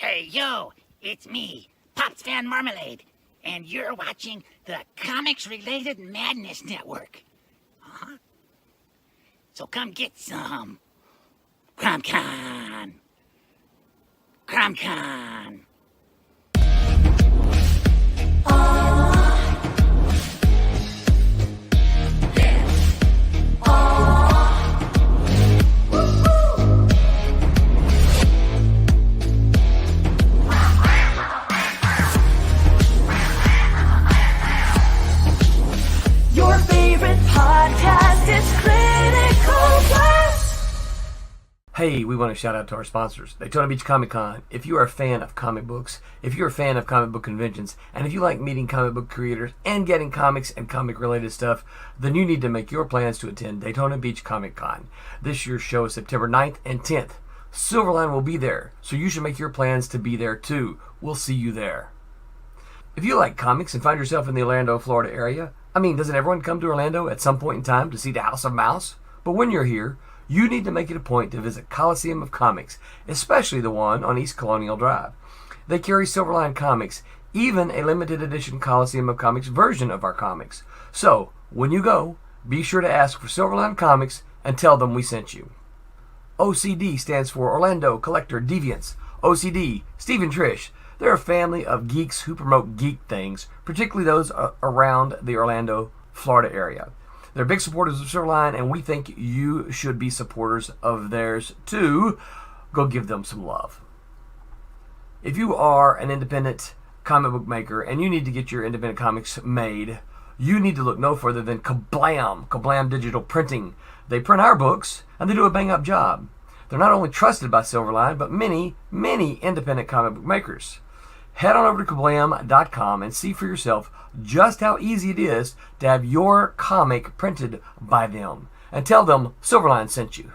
Hey, yo, it's me, Pops Van Marmalade, and you're watching the Comics-Related Madness Network. Uh-huh. So come get some. CromCon. CromCon. Your favorite podcast is Critical Blast. Hey, we want to shout out to our sponsors, Daytona Beach Comic Con. If you are a fan of comic books, if you're a fan of comic book conventions, and if you like meeting comic book creators and getting comics and comic-related stuff, then you need to make your plans to attend Daytona Beach Comic Con. This year's show is September 9th and 10th. Silverline will be there, so you should make your plans to be there too. We'll see you there. If you like comics and find yourself in the Orlando, Florida area, doesn't everyone come to Orlando at some point in time to see the House of Mouse? But when you're here, you need to make it a point to visit Coliseum of Comics, especially the one on East Colonial Drive. They carry Silverline comics, even a limited edition Coliseum of Comics version of our comics. So, when you go, be sure to ask for Silverline Comics and tell them we sent you. OCD stands for Orlando Collector Deviants. OCD, Steve and Trish. They're a family of geeks who promote geek things, particularly those around the Orlando, Florida area. They're big supporters of Silverline, and we think you should be supporters of theirs too. Go give them some love. If you are an independent comic book maker and you need to get your independent comics made, you need to look no further than Kablam! Kablam Digital Printing. They print our books, and they do a bang-up job. They're not only trusted by Silverline, but many, many independent comic book makers. Head on over to kablam.com and see for yourself just how easy it is to have your comic printed by them. And tell them Silverline sent you.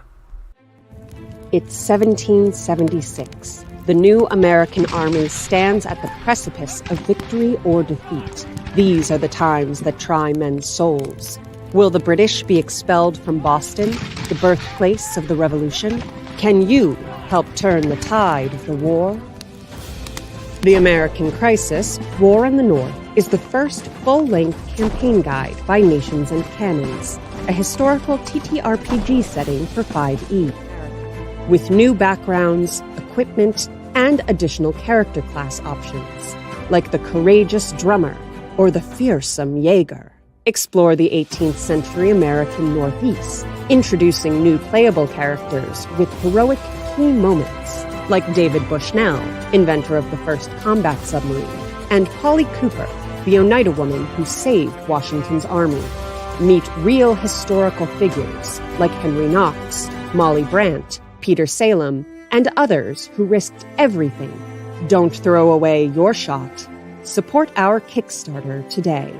It's 1776. The new American army stands at the precipice of victory or defeat. These are the times that try men's souls. Will the British be expelled from Boston, the birthplace of the Revolution? Can you help turn the tide of the war? The American Crisis, War in the North, is the first full-length campaign guide by Nations and Cannons, a historical TTRPG setting for 5e. With new backgrounds, equipment, and additional character class options, like the courageous drummer or the fearsome Jaeger. Explore the 18th century American Northeast, introducing new playable characters with heroic key moments, like David Bushnell, inventor of the first combat submarine, and Polly Cooper, the Oneida woman who saved Washington's army. Meet real historical figures like Henry Knox, Molly Brant, Peter Salem, and others who risked everything. Don't throw away your shot. Support our Kickstarter today.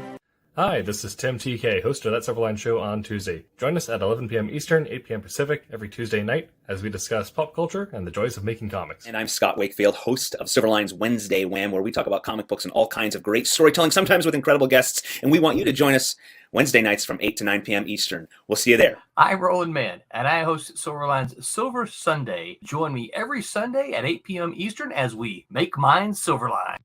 Hi, this is Tim TK, host of That Silverline Show on Tuesday. Join us at 11 p.m. Eastern, 8 p.m. Pacific every Tuesday night as we discuss pop culture and the joys of making comics. And I'm Scott Wakefield, host of Silverline's Wednesday Wham, where we talk about comic books and all kinds of great storytelling, sometimes with incredible guests. And we want you to join us Wednesday nights from 8 to 9 p.m. Eastern. We'll see you there. I'm Roland Mann, and I host Silverline's Silver Sunday. Join me every Sunday at 8 p.m. Eastern as we make mine Silverline.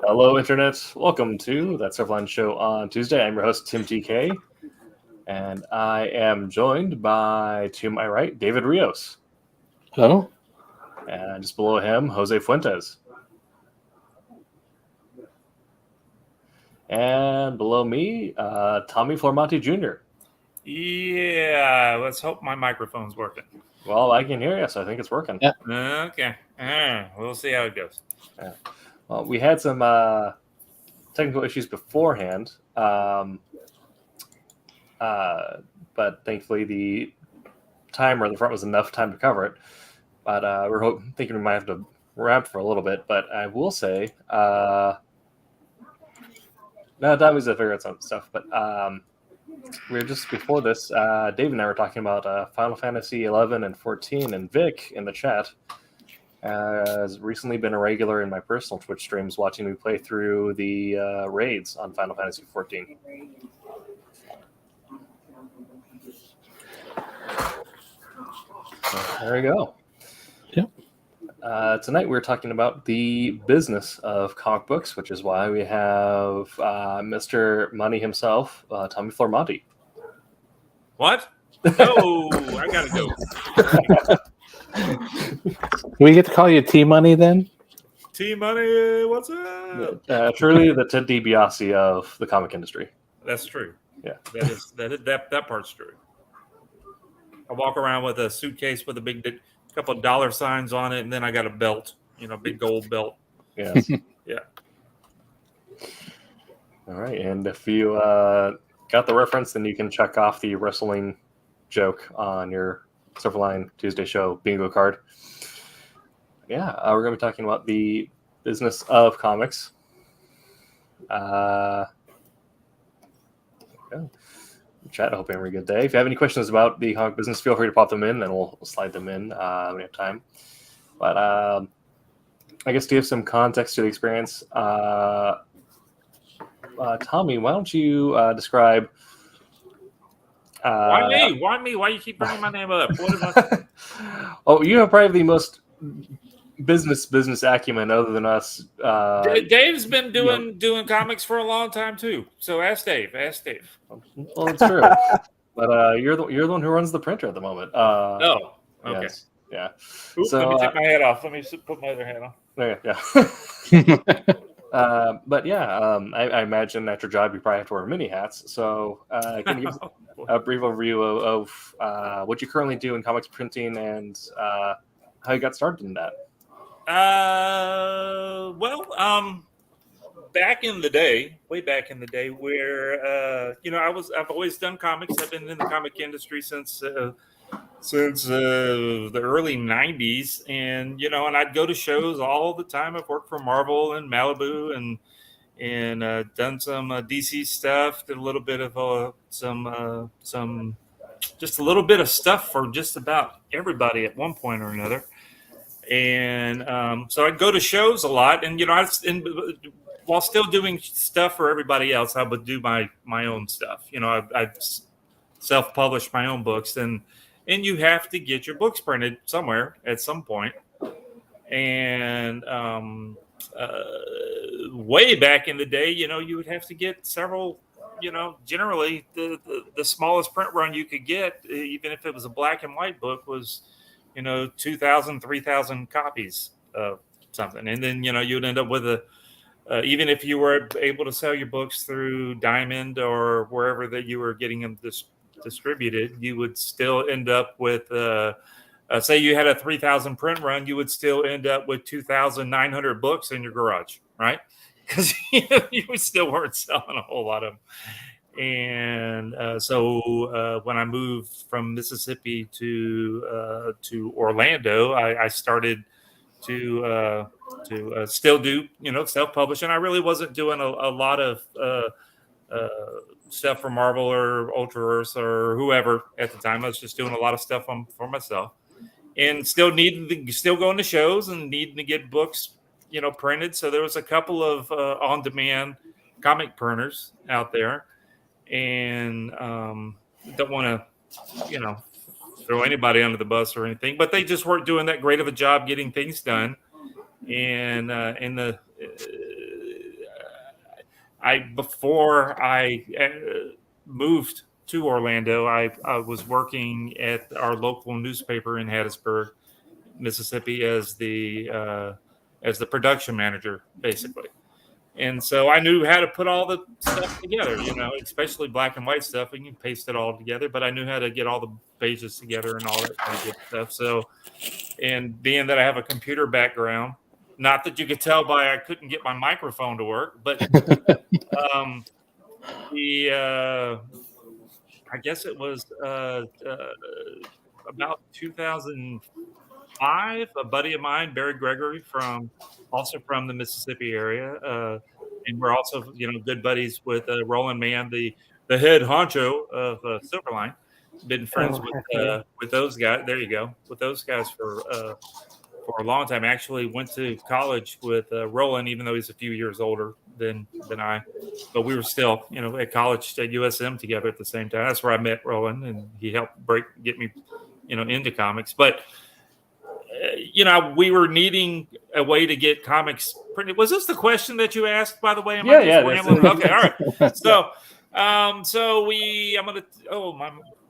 Hello, Internet. Welcome to That Silverline Show on Tuesday. I'm your host, Tim TK, and I am joined by, to my right, David Rios. Hello. And just below him, Jose Fuentes. And below me, Tommy Flormanti Jr. Yeah, let's hope my microphone's working. Well, I can hear you, so I think it's working. Yeah. Okay. We'll see how it goes. Yeah. Well, we had some technical issues beforehand, but thankfully the timer in the front was enough time to cover it. But we're thinking we might have to wrapped for a little bit, but I will say, no, Tommy's to figure out some stuff. But we were just before this, Dave and I were talking about Final Fantasy 11 and 14, and Vic in the chat has recently been a regular in my personal Twitch streams, watching me play through the raids on Final Fantasy 14. So there you go. Yep. Tonight we're talking about the business of comic books, which is why we have Mr. Money himself, Tommy Flormonti. What? No, I gotta go. We get to call you T Money then? T Money, what's up? Truly the Ted DiBiase of the comic industry. That's true. Yeah. That part's true. I walk around with a suitcase with a couple of dollar signs on it, and then I got a belt, big gold belt. Yes. Yeah. All right, and if you got the reference, then you can check off the wrestling joke on your Silverline Tuesday show bingo card. Yeah, we're going to be talking about the business of comics. Chat, I hope you're having a good day. If you have any questions about the comic business, feel free to pop them in, and we'll slide them in when we have time. But I guess to give some context to the experience, Tommy, why don't you describe... Why me? Why me? Why you keep bringing my name up? What am I... Oh, you have probably the most business acumen other than us. Dave's been doing comics for a long time too. So ask Dave. Well, it's true. But you're the one who runs the printer at the moment. Oh, okay. Yes. Yeah. Oops, So let me take my hat off. Let me put my other hat on. there, yeah. But yeah, I imagine at your job you probably have to wear many hats. So can you give us a brief overview of what you currently do in comics printing and how you got started in that? Back in the day, way back in the day, where I've always done comics. I've been in the comic industry since the early '90s, and and I'd go to shows all the time. I've worked for Marvel and Malibu, and done some DC stuff. Did a little bit of just a little bit of stuff for just about everybody at one point or another. And so I'd go to shows a lot, and while still doing stuff for everybody else, I would do my own stuff. I self-published my own books, and you have to get your books printed somewhere at some point. And way back in the day, you would have to get several. Generally the smallest print run you could get, even if it was a black and white book, was 2,000, 3,000 copies of something. And then, you'd end up with even if you were able to sell your books through Diamond or wherever that you were getting them distributed, you would still end up with, say you had a 3,000 print run, you would still end up with 2,900 books in your garage, right? Because you still weren't selling a whole lot of them. And so when I moved from Mississippi to Orlando, I started to still do self-publish, and I really wasn't doing a lot of stuff for Marvel or Ultraverse or whoever at the time. I was just doing a lot of stuff for myself, and still going to shows and needing to get books printed. So there was a couple of on-demand comic printers out there. And don't want to, throw anybody under the bus or anything, but they just weren't doing that great of a job getting things done. And before I moved to Orlando, I was working at our local newspaper in Hattiesburg, Mississippi, as the production manager, basically. And so I knew how to put all the stuff together, especially black and white stuff. And you can paste it all together, but I knew how to get all the pages together and all that kind of good stuff. So, and being that I have a computer background, not that you could tell by I couldn't get my microphone to work, but I guess it was about 2000. 5. A buddy of mine, Barry Gregory, also from the Mississippi area, and we're also good buddies with Roland Mann, the head honcho of Silverline. Been friends Oh, heck yeah. with those guys. There you go, with those guys for a long time. Actually went to college with Roland, even though he's a few years older than I. But we were still, at college at USM together at the same time. That's where I met Roland, and he helped get me, into comics. But we were needing a way to get comics printed. Was this the question that you asked, by the way? Am I just rambling? Okay, all right. So,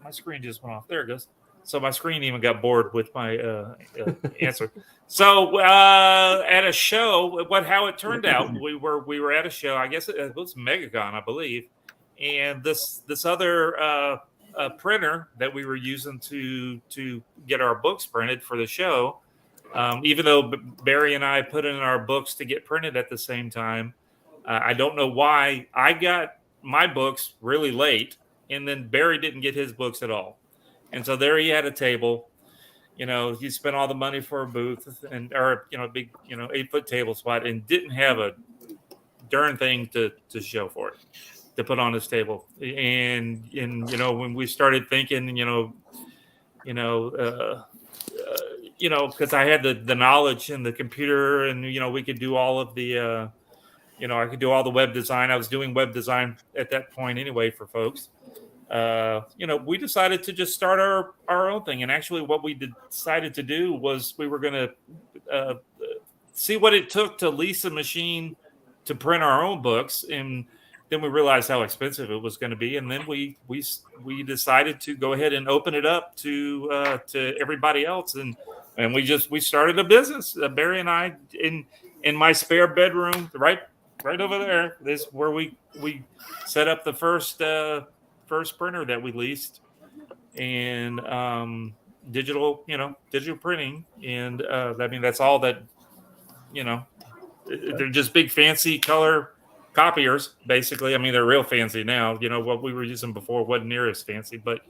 my screen just went off. There it goes. So my screen even got bored with my answer. So at a show, how it turned out, we were at a show. I guess it was MegaCon, I believe, and this other printer that we were using to get our books printed for the show. Even though Barry and I put in our books to get printed at the same time, I don't know why I got my books really late, and then Barry didn't get his books at all. And so there he had a table, he spent all the money for a booth or big, 8-foot table spot, and didn't have a darn thing to show for it, to put on his table. And when we started thinking, because I had the knowledge and the computer, and we could do all of the I could do all the web design. I was doing web design at that point anyway for folks. We decided to just start our own thing. And actually what we decided to do was we were going to see what it took to lease a machine to print our own books. And then we realized how expensive it was going to be. And then we decided to go ahead and open it up to everybody else. And we started a business, Barry and I, in my spare bedroom, right over there. This is where we set up the first printer that we leased, and digital printing. And that's all that, they're just big fancy color copiers, basically. They're real fancy now. What we were using before wasn't near as fancy, but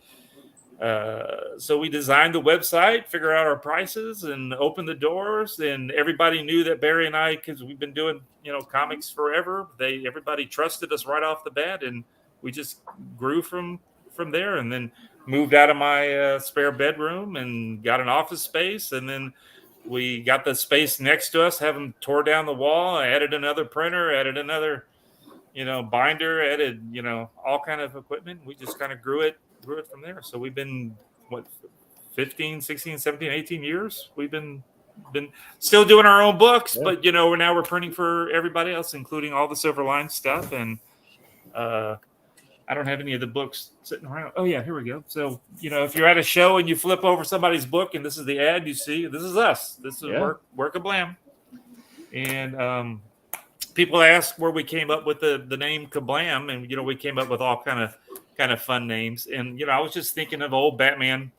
so we designed the website, figure out our prices, and open the doors. And everybody knew that Barry and I, because we've been doing comics forever, everybody trusted us right off the bat, and we just grew from there. And then moved out of my spare bedroom and got an office space, and then we got the space next to us, have them tore down the wall, added another printer, added another binder, added all kind of equipment. We just kind of grew it from there. So we've been 15, 16, 17, 18 years we've been still doing our own books. Yeah. But we're printing for everybody else, including all the Silverline stuff. And I don't have any of the books sitting around. Oh yeah, here we go. So if you're at a show and you flip over somebody's book and this is the ad you see, this is us. This is Work of Blam. And people ask where we came up with the name Kablam, and we came up with all kind of fun names. And I was just thinking of old Batman,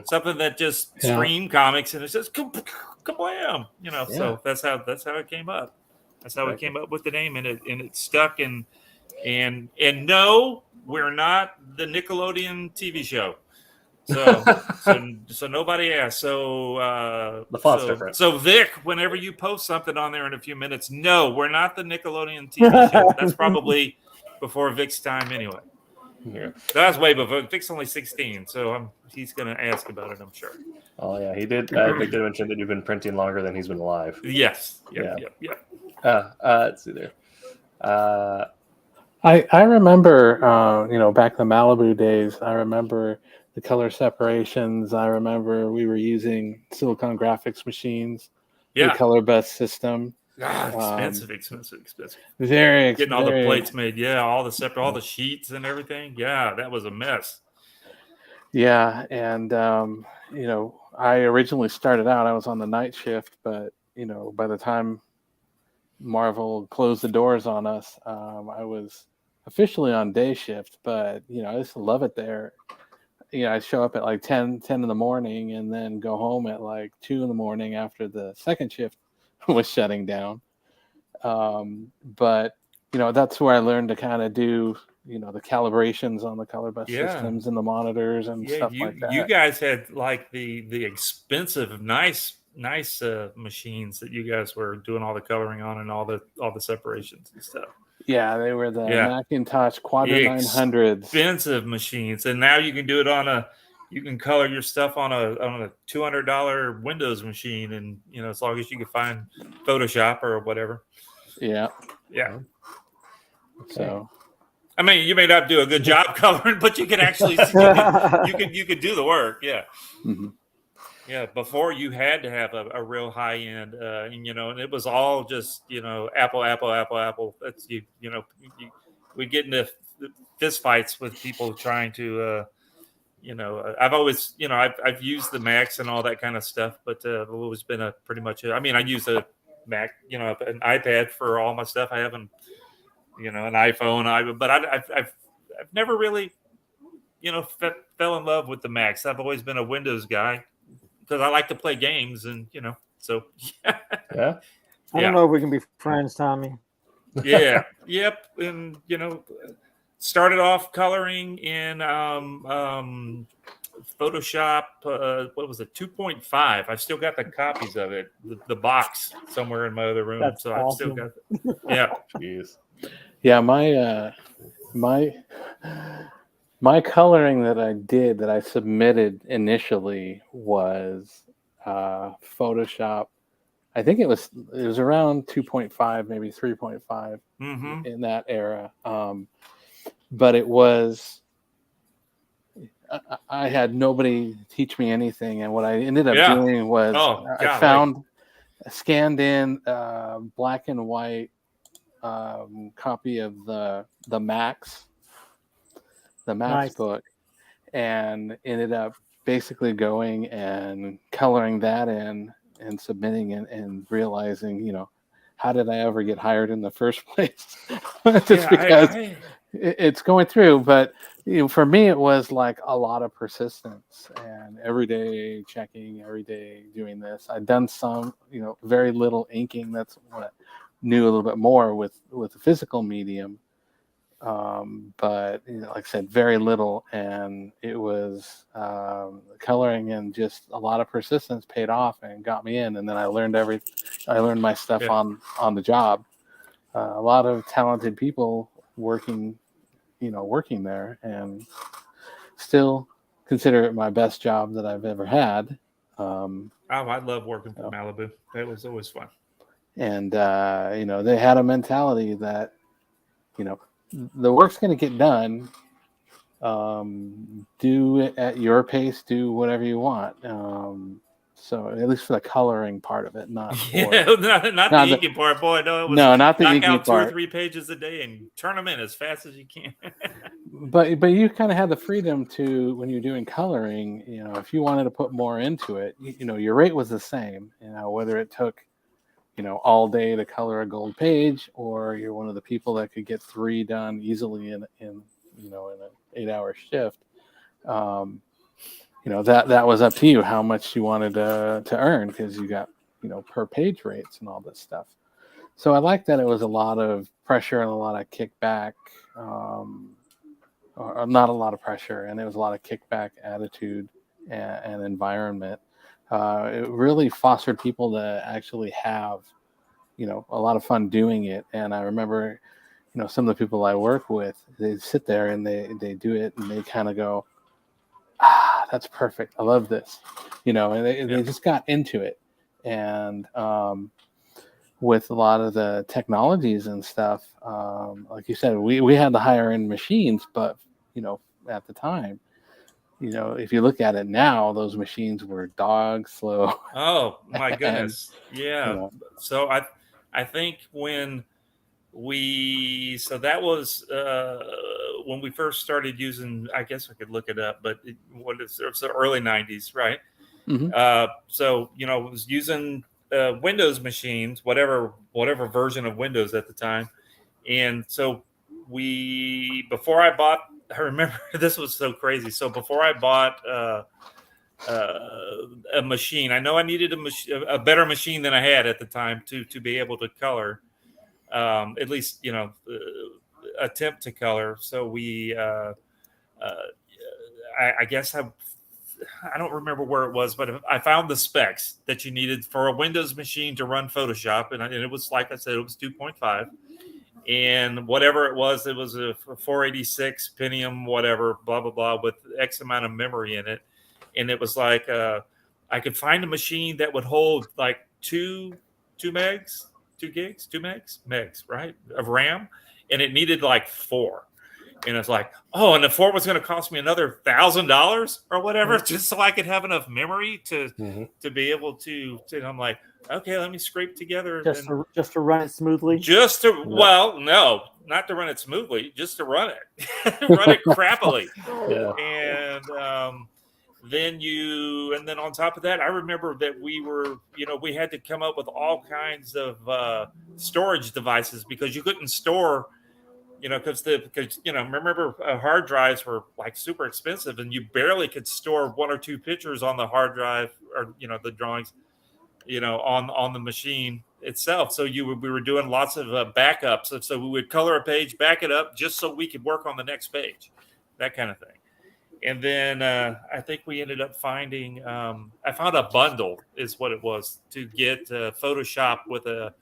something that just screamed comics, and it says Kablam, So that's how it came up. That's how we came up with the name, and it stuck. And no, we're not the Nickelodeon TV show. So nobody asked. So the font's different. So Vic, whenever you post something on there in a few minutes, no, we're not the Nickelodeon TV show. That's probably before Vic's time anyway. Yeah, that's way before. Vic's only 16, so he's going to ask about it, I'm sure. Oh yeah, he did. Vic did mention that you've been printing longer than he's been alive. Yes. Yeah. Let's see there. I remember, back in the Malibu days, I remember the color separations. I remember we were using Silicon graphics machines, the color best system. Expensive. Very expensive. Getting all the plates made. Yeah, all the sheets and everything. Yeah, that was a mess. Yeah, and I originally started out, I was on the night shift, but by the time Marvel closed the doors on us, I was officially on day shift, but I just love it there. I show up at like 10 in the morning and then go home at like 2 in the morning after the second shift was shutting down. But that's where I learned to kind of do the calibrations on the color bus Yeah. systems and the monitors and Yeah, stuff like that. you guys had like the expensive, nice machines that you guys were doing all the coloring on and all the separations and stuff. Yeah, they were the Yeah. Macintosh Quadra 900s. Expensive machines, and now you can do it you can color your stuff on a $200 Windows machine, and as long as you can find Photoshop or whatever. Yeah. Yeah. So, I mean, you may not do a good job coloring, but you can actually you could do the work. Yeah. mhm. Yeah, before you had to have a real high end, and it was all just Apple. That's we get into fist fights with people trying to, I've always, I've used the Macs and all that kind of stuff, but I've always been I use a Mac, an iPad for all my stuff. I haven't, an iPhone, but I've never really, fell in love with the Macs. I've always been a Windows guy, because I like to play games, and so Yeah. I don't know if we can be friends, Tommy. yeah, yep, and started off coloring in Photoshop. What was it, 2.5? I've still got the copies of it, the box somewhere in my other room. That's so awesome. I've still got it. Yeah. Jeez. Yeah, my coloring that I submitted initially was Photoshop. I think it was around 2.5, maybe 3.5 in that era. But it was, I had nobody teach me anything, and what I ended up doing was I scanned in black and white copy of the Max Nice. book, and ended up basically going and coloring that in and submitting it and realizing, how did I ever get hired in the first place? Just because it's going through. But for me, it was like a lot of persistence and every day checking, every day doing this. I'd done some, very little inking. That's what I knew a little bit more with the physical medium. But like I said, very little, and it was coloring and just a lot of persistence paid off and got me in. And then I learned my stuff on the job. A lot of talented people working there, and still consider it my best job that I've ever had. I love working for Malibu. That was always fun. And they had a mentality that the work's going to get done. Do it at your pace. Do whatever you want. So at least for the coloring part of it, not the inking part, boy. No, it was not the knock inking out 2 part. or 3 pages a day and turn them in as fast as you can. But you kind of had the freedom to, when you're doing coloring, if you wanted to put more into it, your rate was the same. Whether it took all day to color a gold page, or you're one of the people that could get 3 done easily in an 8-hour shift. That was up to you how much you wanted to earn, because you got per page rates and all this stuff. So I like that it was a lot of pressure and a lot of kickback, or not a lot of pressure, and it was a lot of kickback attitude and environment. It really fostered people to actually have, a lot of fun doing it. And I remember, some of the people I work with, they sit there and they do it and they kind of go, that's perfect. I love this, and they just got into it. And with a lot of the technologies and stuff, like you said, we had the higher end machines, but, at the time, if you look at it now, those machines were dog slow. Oh my goodness. And, So I think when that was when we first started using, I guess I could look it up, but it was the early 90s, right? Mhm. So, it was using Windows machines, whatever version of Windows at the time. And so I remember this was so crazy. So before I bought a machine, I know I needed a better machine than I had at the time to be able to color. At least, attempt to color. So we, I guess I don't remember where it was, but I found the specs that you needed for a Windows machine to run Photoshop, and it was, like I said, it was 2.5, and whatever it was a 486 Pentium, whatever, blah blah blah, with X amount of memory in it, and it was like I could find a machine that would hold like 2 megs, 2 gigs, 2 megs, right, of RAM, and it needed like 4. And it's like, oh, and the 4 was going to cost me another $1,000 or whatever, just so I could have enough memory to be able to. And I'm like, okay, let me scrape together just to run it smoothly. Well, no, not to run it smoothly, just to run it, run it crappily. And then on top of that, I remember that we had to come up with all kinds of storage devices because you couldn't store. Because remember, hard drives were like super expensive, and you barely could store 1 or 2 pictures on the hard drive, or the drawings, on the machine itself. So we were doing lots of backups. So we would color a page, back it up, just so we could work on the next page, that kind of thing. And then I think we ended up finding. I found a bundle, is what it was, to get Photoshop with a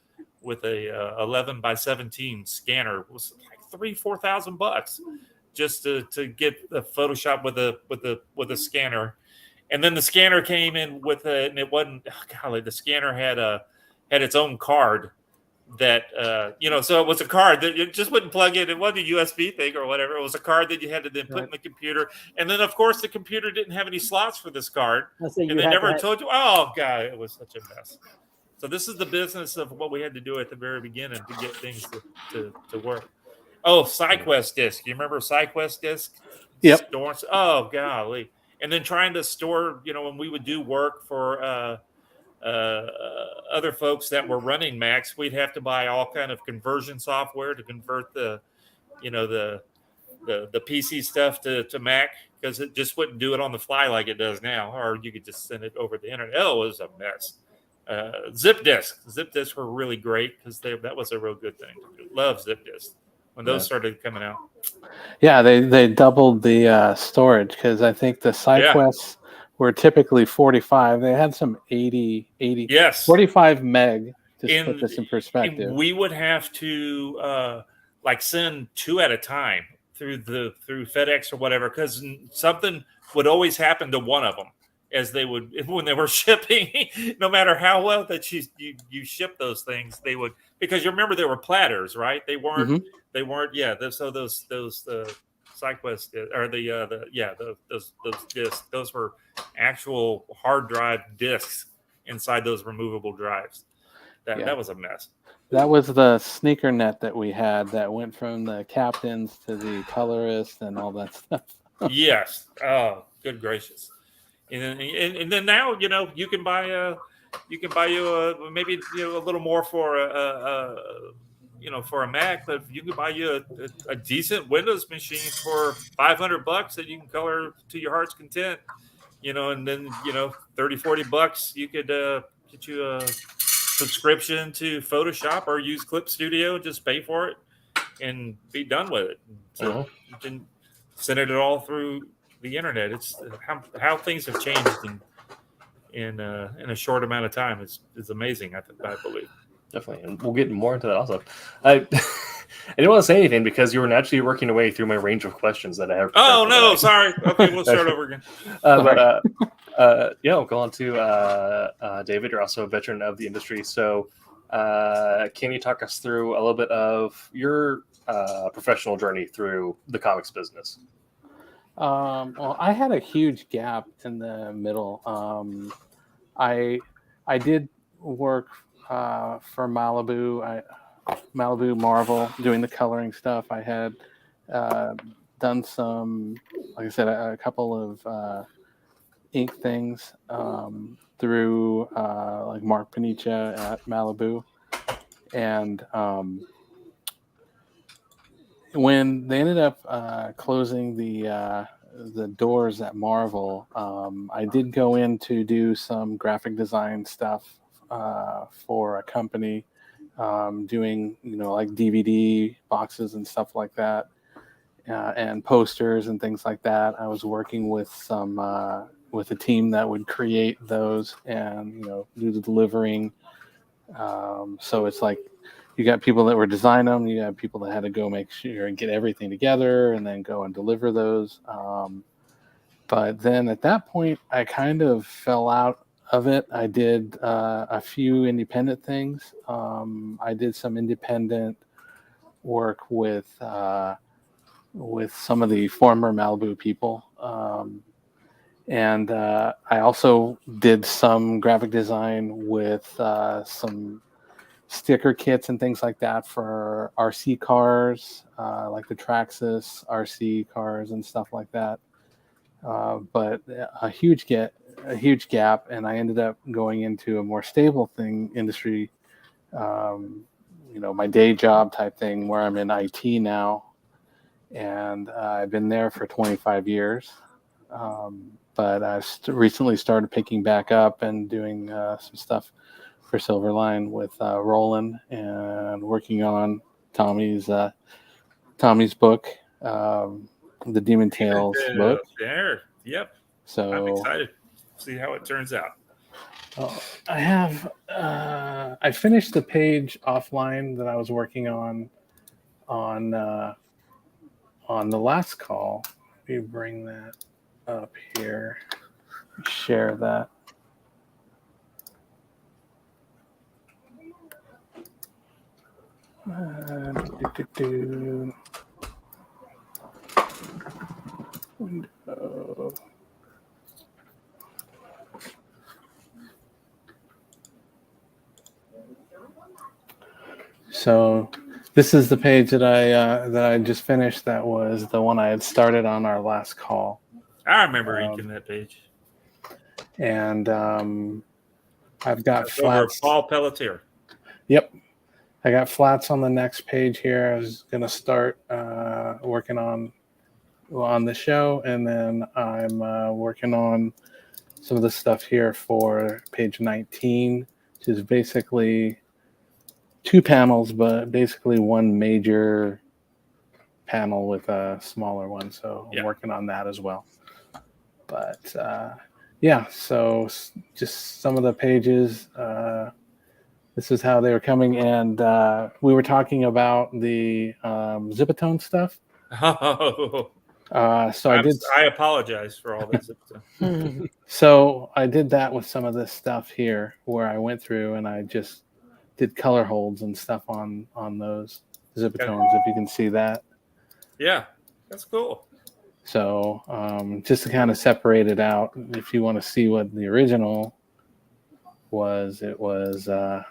11 by 17 scanner. It was like $3,000-$4,000 just to get the Photoshop with a scanner. And then the scanner came in with and it wasn't, the scanner had its own card that so it was a card that you just wouldn't plug in. It wasn't a USB thing or whatever. It was a card that you had to then put in the computer. And then of course the computer didn't have any slots for this card. And they never told you. Oh God, it was such a mess. So this is the business of what we had to do at the very beginning to get things to work. Oh, SideQuest disk. You remember SideQuest disk? Yep. Oh, golly. And then trying to store, when we would do work for other folks that were running Macs, we'd have to buy all kind of conversion software to convert the PC stuff to Mac, because it just wouldn't do it on the fly like it does now, or you could just send it over the internet. Oh, it was a mess. Zip disks were really great because that was a real good thing. Love zip disks when those started coming out. Yeah, they doubled the storage, because I think the SideQuests were typically 45. They had some 80 yes 45 meg, to put this in perspective. And we would have to send 2 at a time through FedEx or whatever, because something would always happen to one of them as when they were shipping. No matter how well that you ship those things, they would, because you remember they were platters, right? They weren't. They weren't. Yeah. So those SideQuest or those discs. Those were actual hard drive discs inside those removable drives. That was a mess. That was the sneaker net that we had that went from the captains to the colorist and all that stuff. Yes. Oh, good gracious. And then now you can buy maybe a little more for for a Mac, but you can buy you a decent Windows machine for $500 that you can color to your heart's content, and then $30-$40 you could get you a subscription to Photoshop or use Clip Studio. Just pay for it and be done with it. So you can send it all through the internet. It's how things have changed in a short amount of time is amazing. I believe. Definitely, and we'll get more into that also. I didn't want to say anything because you were naturally working away through my range of questions that I have. Oh no, sorry. Okay, we'll start over again. We'll go on to David. You're also a veteran of the industry, so can you talk us through a little bit of your professional journey through the comics business? Well, I had a huge gap in the middle. I did work for Malibu Marvel, doing the coloring stuff. I had done some, like I said, a couple of ink things through like Mark Panicia at Malibu, and when they ended up closing the doors at Marvel, I did go in to do some graphic design stuff for a company doing like DVD boxes and stuff like that, and posters and things like that. I was working with with a team that would create those and do the delivering. So it's like you got people that were designing them, you got people that had to go make sure and get everything together and then go and deliver those. But then at that point, I kind of fell out of it. I did a few independent things. I did some independent work with some of the former Malibu people. And I also did some graphic design with some sticker kits and things like that for RC cars, like the Traxxas RC cars and stuff like that. But a huge gap, and I ended up going into a more stable industry. My day job type thing, where I'm in IT now, and I've been there for 25 years. But I've recently started picking back up and doing some stuff for Silverline with Roland and working on Tommy's book, the Demon Tales book. There, yep. So I'm excited to see how it turns out. I have I finished the page offline that I was working on the last call. Let me bring that up here. Share that. Window. So this is the page that I just finished. That was the one I had started on our last call. I remember inking that page. And I've got That's flats. Over Paul Pelletier. Yep. I got flats on the next page here. I was going to start working on the show, and then I'm working on some of the stuff here for page 19, which is basically 2 panels, but basically one major panel with a smaller one. So I'm working on that as well. But so just some of the pages. This is how they were coming, and we were talking about the Zipatone stuff. Oh. I apologize for all this. So I did that with some of this stuff here, where I went through and I just did color holds and stuff on those Zipatones, if you can see that. Yeah, that's cool. So just to kind of separate it out, if you want to see what the original was, it was a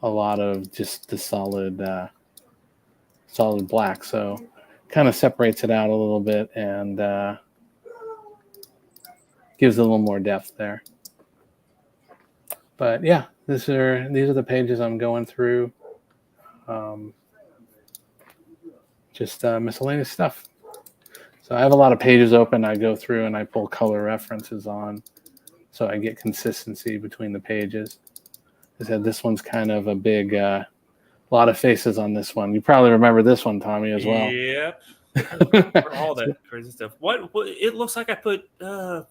lot of just the solid black. So kind of separates it out a little bit and gives a little more depth there. But yeah, these are the pages I'm going through. Just miscellaneous stuff. So I have a lot of pages open. I go through and I pull color references on, so I get consistency between the pages. I said this one's kind of a big, lot of faces on this one. You probably remember this one, Tommy, as well. Yep. All that crazy stuff. What? It looks like I put the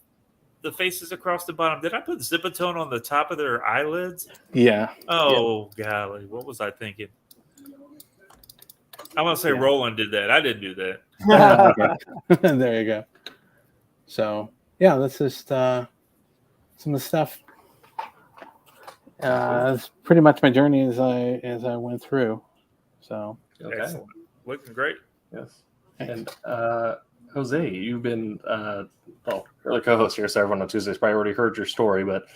faces across the bottom. Did I put Zipatone on the top of their eyelids? Yeah. Oh, golly. What was I thinking? I'm going to say Roland did that. I didn't do that. There you go. So, yeah, that's just some of the stuff. That's pretty much my journey as I went through. So, Excellent. Looking great. Yes. And Jose, you've been you're the co-host here, so everyone on Tuesdays probably already heard your story, but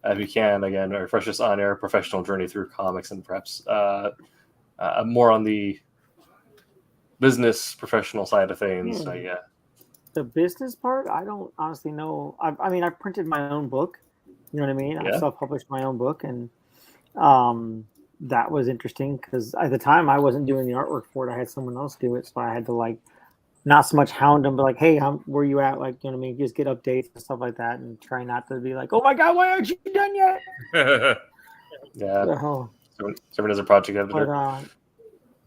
if you can, again, refresh us on your professional journey through comics and perhaps more on the business professional side of things. Yeah. The business part, I don't honestly know. I've printed my own book. You know what I mean? Yeah. I self-published my own book, and that was interesting because at the time I wasn't doing the artwork for it. I had someone else do it, so I had to not so much hound them, but hey, where you at? You know what I mean? Just get updates and stuff like that, and try not to be like, oh my god, why aren't you done yet? Yeah. So, Serving as a project editor. but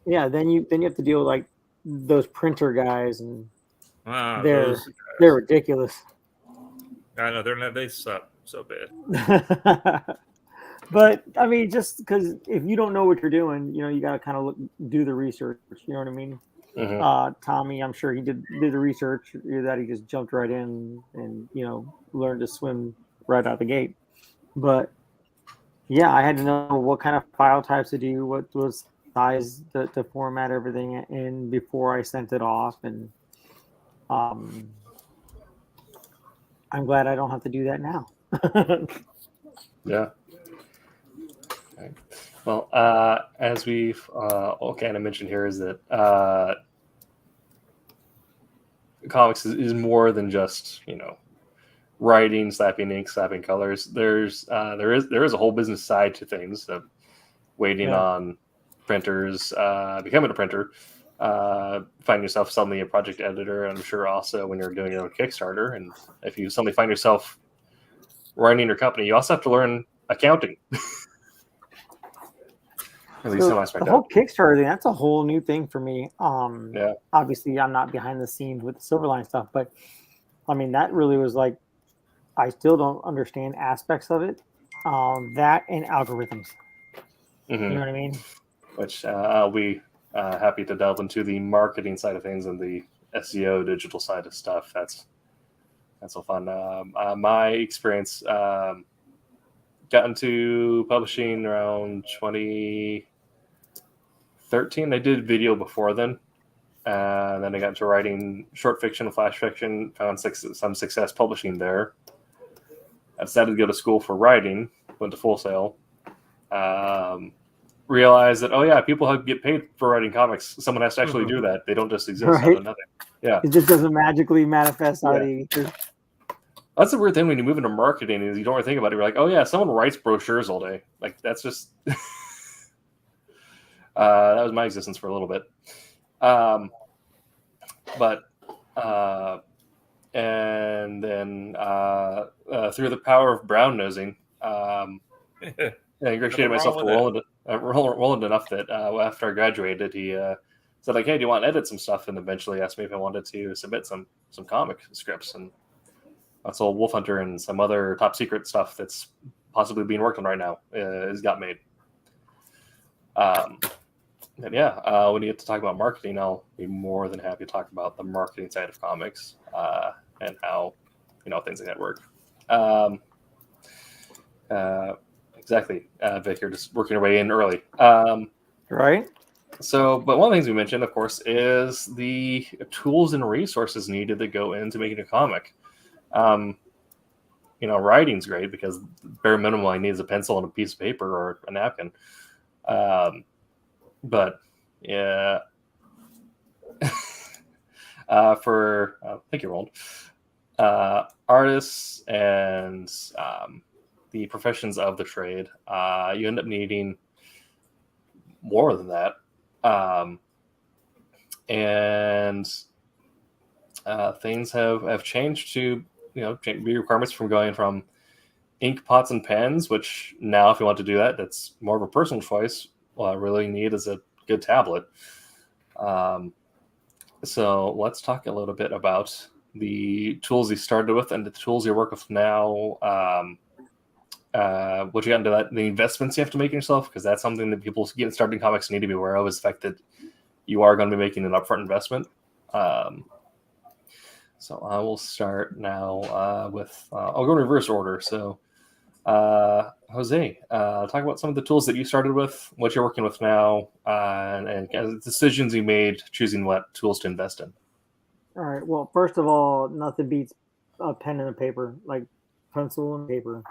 yeah, then you have to deal with like those printer guys, and they're Those they're ridiculous. I know they suck so bad. But I mean, just because if you don't know what you're doing, you got to kind of do the research. You know what I mean? Tommy, I'm sure he did the research. Either that he just jumped right in and learned to swim right out the gate. But yeah, I had to know what kind of file types to do, what was size to format everything in before I sent it off, and I'm glad I don't have to do that now. Yeah. Okay. Well, as we've kind of mentioned here, is that comics is more than just writing, slapping ink, slapping colors. There is a whole business side to things. Waiting on printers, becoming a printer, find yourself suddenly a project editor. And I'm sure also when you're doing your own Kickstarter, and if you suddenly find yourself running your company, you also have to learn accounting. At least some aspect the whole Kickstarter thing, that's a whole new thing for me. Yeah. Obviously, I'm not behind the scenes with the Silverline stuff, but I mean, that really was like, I still don't understand aspects of it. That and algorithms. You know what I mean? Which I'll be happy to delve into the marketing side of things and the SEO digital side of stuff. That's so fun. My experience got into publishing around 2013. I did video before then. And then I got into writing short fiction, flash fiction, found some success publishing there. I decided to go to school for writing, went to Full Sail. Realized that, oh yeah, people get paid for writing comics. Someone has to actually do that. They don't just exist out of nothing. Yeah. It just doesn't magically manifest out of the ether. That's the weird thing when you move into marketing is you don't really think about it. You're like, oh yeah, someone writes brochures all day. Like that's just that was my existence for a little bit. And then through the power of brown nosing, I ingratiated myself to Roland enough that after I graduated, he said like, hey, do you want to edit some stuff? And eventually asked me if I wanted to submit some comic scripts. And that's all Wolf Hunter and some other top secret stuff that's possibly being worked on right now has got made. And yeah, when you get to talk about marketing, I'll be more than happy to talk about the marketing side of comics and how things like that work. Exactly, Vic, you're just working your way in early, right? So, but one of the things we mentioned, of course, is the tools and resources needed that go into making a comic. Writing's great because bare minimum I need is a pencil and a piece of paper or a napkin. But yeah, thank you, Roland. Artists and the professions of the trade, you end up needing more than that. And things have changed to be requirements from going from ink pots and pens, which now if you want to do that, that's more of a personal choice. What I really need is a good tablet. So let's talk a little bit about the tools you started with and the tools you work with now. What you got into that, the investments you have to make in yourself, because that's something that people getting started in comics need to be aware of, is the fact that you are going to be making an upfront investment. So I will start now with, I'll go in reverse order. So Jose, talk about some of the tools that you started with, what you're working with now, and decisions you made choosing what tools to invest in. All right. Well, first of all, nothing beats a pen and a paper, like pencil and paper.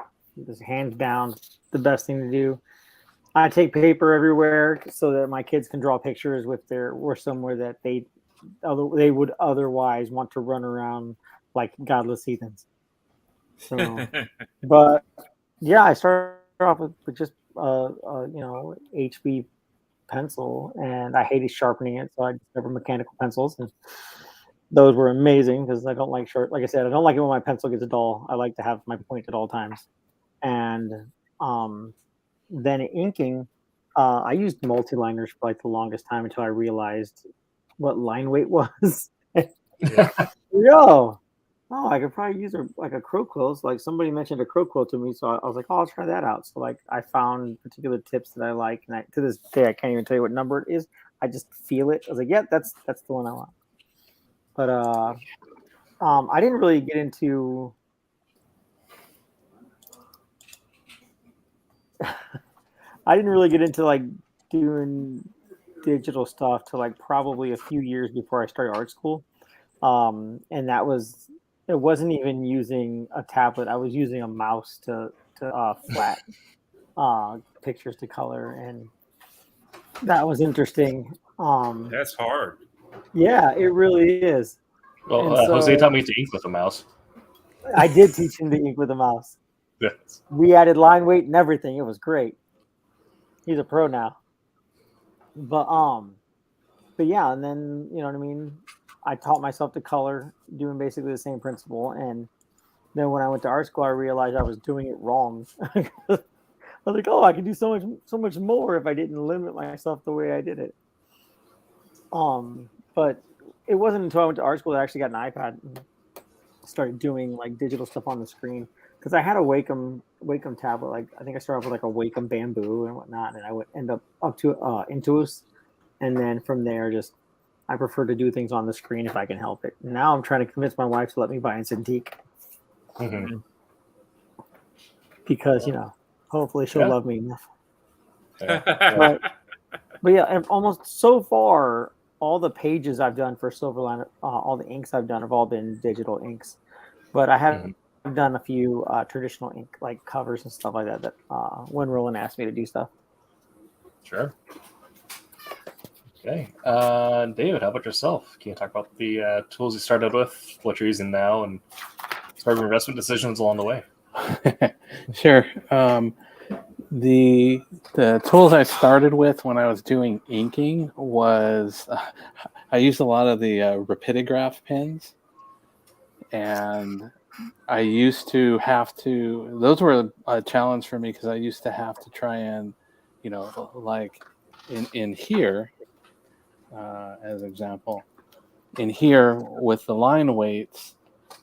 Just hands down, the best thing to do. I take paper everywhere so that my kids can draw pictures or somewhere that they would otherwise want to run around like godless heathens. So, but yeah, I started off with just HB pencil, and I hated sharpening it, so I discovered mechanical pencils, and those were amazing because I don't like like I said, I don't like it when my pencil gets dull. I like to have my point at all times, and then inking, I used multi-liners for like the longest time until I realized what line weight was. Yo, oh, I could probably use a crow quill. Like somebody mentioned a crow quill to me, so I was like, oh, I'll try that out. So like I found particular tips that I like, and to this day I can't even tell you what number it is. I just feel it. I was like, yeah, that's the one I want. But I didn't really get into. I didn't really get into like doing digital stuff till like probably a few years before I started art school. And it wasn't even using a tablet. I was using a mouse to flat pictures to color, and that was interesting. That's hard. Yeah, it really is. Well, And Jose so taught me to ink with a mouse. I did teach him to ink with a mouse. Yes. We added line weight and everything. It was great. He's a pro now. But yeah, and then you know what I mean. I taught myself to color, doing basically the same principle, and then when I went to art school, I realized I was doing it wrong. I was like, oh, I could do so much more if I didn't limit myself the way I did it. But it wasn't until I went to art school that I actually got an iPad and started doing like digital stuff on the screen. Because I had a Wacom tablet. Like I think I started off with like a Wacom Bamboo and whatnot, and I would end up to Intuos, and then from there, just I prefer to do things on the screen if I can help it. Now I'm trying to convince my wife to let me buy a Cintiq. Mm-hmm. Because hopefully she'll love me enough. Yeah. But yeah, and almost so far, all the pages I've done for Silverline, all the inks I've done have all been digital inks. But I have done a few traditional ink, like covers and stuff like that. When Roland asked me to do stuff. Sure. Okay. David, how about yourself? Can you talk about the tools you started with, what you're using now, and sort of investment decisions along the way? Sure. The tools I started with when I was doing inking was I used a lot of the rapidograph pens, and I used to have to. Those were a challenge for me because I used to have to try and, like in here, as an example, in here with the line weights.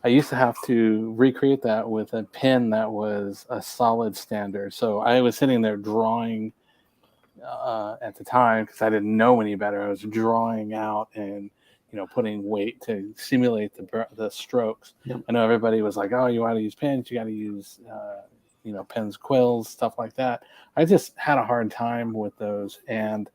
I used to have to recreate that with a pen that was a solid standard. So I was sitting there drawing at the time because I didn't know any better. I was drawing out and putting weight to simulate the strokes. Yep. I know everybody was like, "Oh, you want to use pens? You got to use pens, quills, stuff like that." I just had a hard time with those, and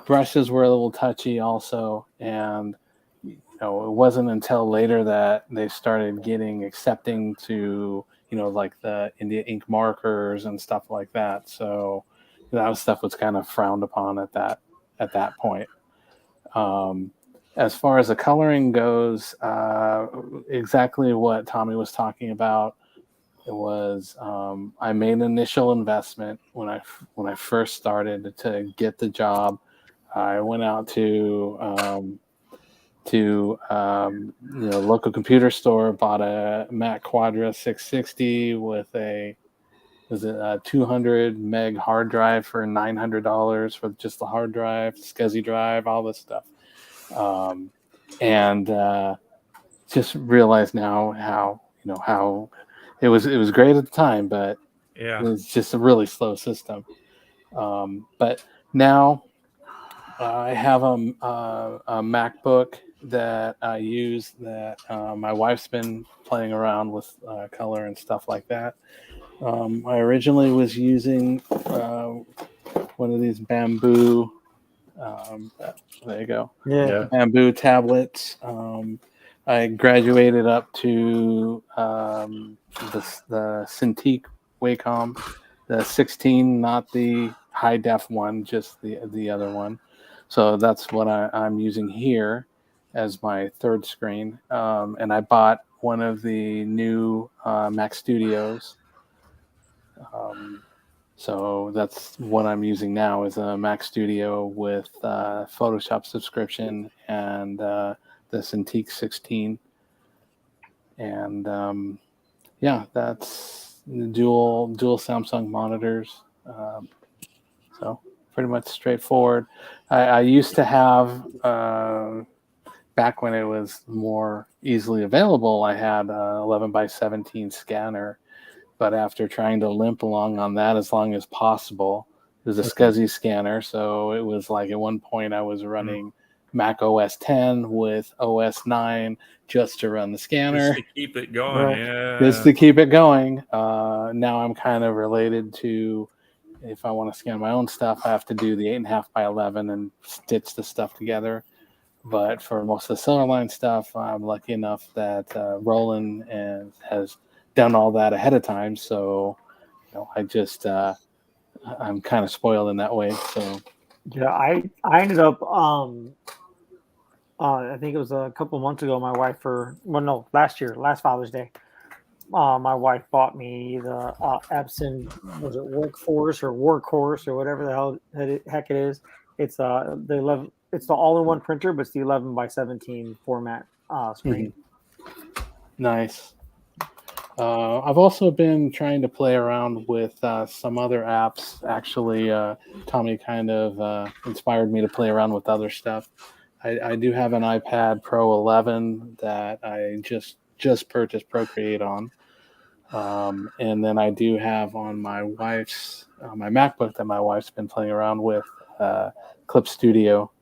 brushes were a little touchy also, and it wasn't until later that they started accepting to, like the India ink markers and stuff like that. So that stuff was kind of frowned upon at that point. As far as the coloring goes, exactly what Tommy was talking about. It was I made an initial investment when I first started to get the job. I went out to local computer store, bought a Mac Quadra 660 with a 200 meg hard drive for $900 for just the hard drive, SCSI drive, all this stuff, and just realized now how it was great at the time, but it was just a really slow system. But now I have a MacBook that I use that my wife's been playing around with color and stuff like that. I originally was using one of these bamboo. There you go. Yeah. Bamboo tablets. I graduated up to the Cintiq Wacom, the 16, not the high def one, just the other one. So that's what I'm using here as my third screen. And I bought one of the new Mac Studios. So that's what I'm using now is a Mac Studio with Photoshop subscription and the Cintiq 16. And that's dual Samsung monitors. So pretty much straightforward. I used to have back when it was more easily available, I had a 11 by 17 scanner, but after trying to limp along on that as long as possible, it was a SCSI scanner. So it was like at one point I was running Mac OS 10 with OS 9 just to run the scanner. Just to keep it going, Right. yeah. Just to keep it going. Now I'm kind of related to, if I want to scan my own stuff, I have to do the 8.5 by 11 and stitch the stuff together. But for most of the Silverline stuff, I'm lucky enough that Roland has done all that ahead of time. So, I just I'm kind of spoiled in that way. So Yeah, I ended up I think it was a couple months ago. My wife, last Father's Day, my wife bought me the Epson, was it Workforce or Workhorse or whatever the hell heck it is. It's it's the all-in-one printer, but it's the 11 by 17 format screen. nice. I've also been trying to play around with some other apps. Actually, Tommy kind of inspired me to play around with other stuff. I do have an iPad Pro 11 that I just purchased Procreate on. And then I do have on my wife's my MacBook that my wife's been playing around with Clip Studio.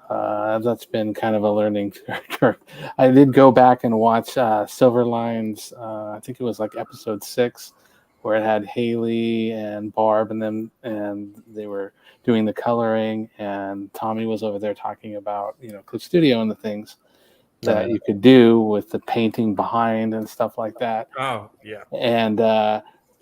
That's been kind of a learning curve. I did go back and watch Silverline's. I think it was like episode 6, where it had Haley and Barb, and they were doing the coloring, and Tommy was over there talking about Clip Studio and the things that you could do with the painting behind and stuff like that. Oh, yeah. And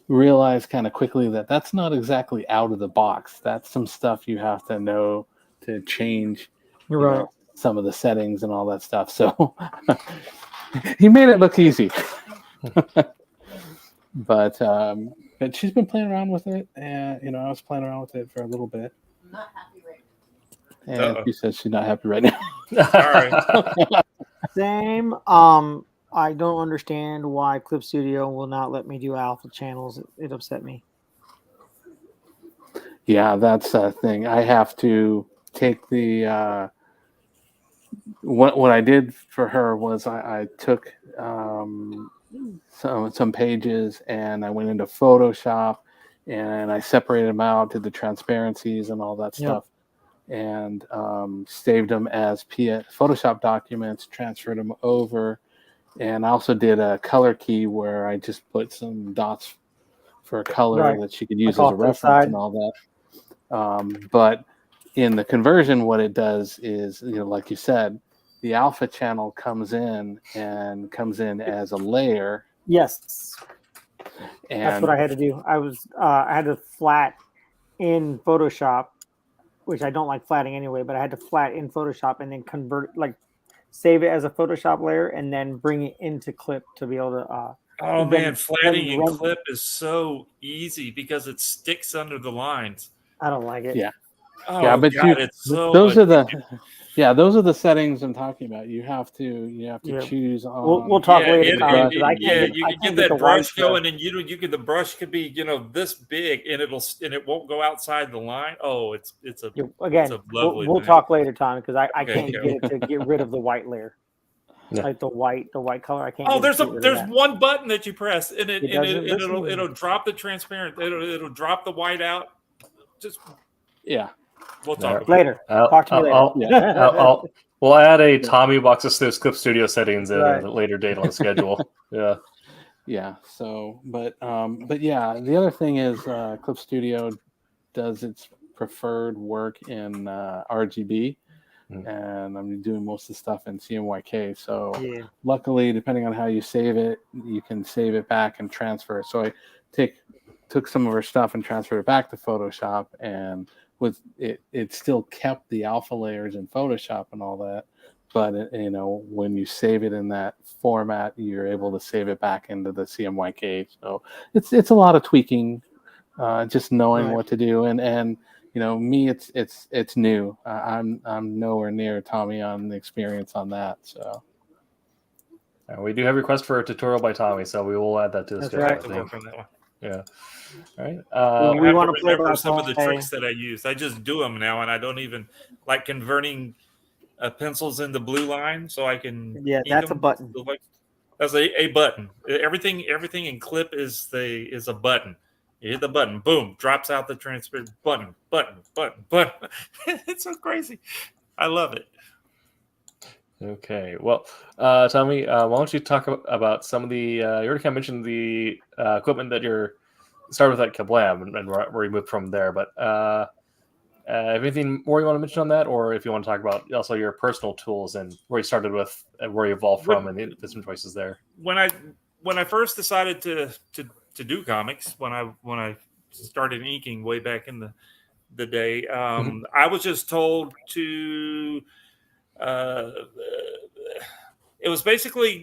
realized kind of quickly that that's not exactly out of the box. That's some stuff you have to know to change Right. some of the settings and all that stuff. So he made it look easy. But she's been playing around with it, and I was playing around with it for a little bit. I'm not happy right And she says she's not happy right now. Sorry. Same. I don't understand why Clip Studio will not let me do alpha channels. It upset me. Yeah, that's a thing. I have to take the what I did for her was I took some pages and I went into Photoshop and I separated them out, did the transparencies and all that stuff, and saved them as Photoshop documents, transferred them over, and I also did a color key where I just put some dots for a color that she could use as a reference and all that. But in the conversion, what it does is, like you said, the alpha channel comes in as a layer. Yes. And that's what I had to do. I had to flat in Photoshop, which I don't like flatting anyway, but I had to flat in Photoshop and then save it as a Photoshop layer and then bring it into Clip to be able to. Oh man, flatting in Clip is so easy because it sticks under the lines. I don't like it. Yeah. Oh yeah, but God, it's so those are the settings I'm talking about. You have to choose on. We'll talk later. You can get that brush going, and the brush could be this big, and it won't go outside the line. Oh, it's a lovely. We'll talk later, Tom, because I can't get it to get rid of the white layer. Yeah. Like the white color. I can't. Oh, there's one button that you press, and it'll drop the transparent. It'll drop the white out. Just we'll talk later. Talk to me later. We'll add a Tommy walks us through Clip Studio settings at a later date on the schedule. Yeah. Yeah. So, but yeah, the other thing is Clip Studio does its preferred work in RGB. And I'm doing most of the stuff in CMYK. So luckily, depending on how you save it, you can save it back and transfer it. So I took some of our stuff and transferred it back to Photoshop, and with it still kept the alpha layers in Photoshop and all that. But when you save it in that format, you're able to save it back into the CMYK. So it's a lot of tweaking, just knowing what to do, and me, it's new. I'm nowhere near Tommy on the experience on that. So We do have a request for a tutorial by Tommy, so we will add that to the That's schedule. right. I To think. work on that one. Yeah. All right. I we have want to to play remember by some of the play. tricks that I used. I just do them now, and I don't even like converting pencils into blue line so I can Yeah, ink that's a them. button. So, like, that's a button. Everything in Clip is a button. You hit the button, boom, drops out the transfer button. It's so crazy. I love it. Okay. Well, Tommy, why don't you talk about some of the? You already kind of mentioned the equipment that you're started with at Kablam and where you moved from there. But anything more you want to mention on that, or if you want to talk about also your personal tools and where you started with and where you evolved from and the some choices there. When I first decided to do comics, when I started inking way back in the day, I was just told to. It was basically,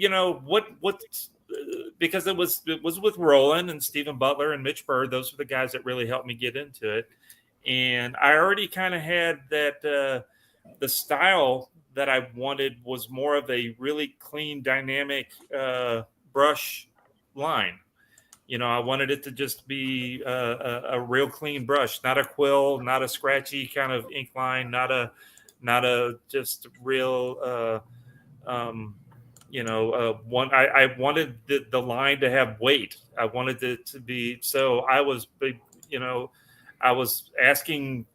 because it was with Roland and Stephen Butler and Mitch Bird. Those were the guys that really helped me get into it. And I already kind of had that the style that I wanted was more of a really clean, dynamic brush line. I wanted it to just be a real clean brush, not a quill, not a scratchy kind of ink line, not a just real one. I wanted the line to have weight. I wanted it to be, so I was asking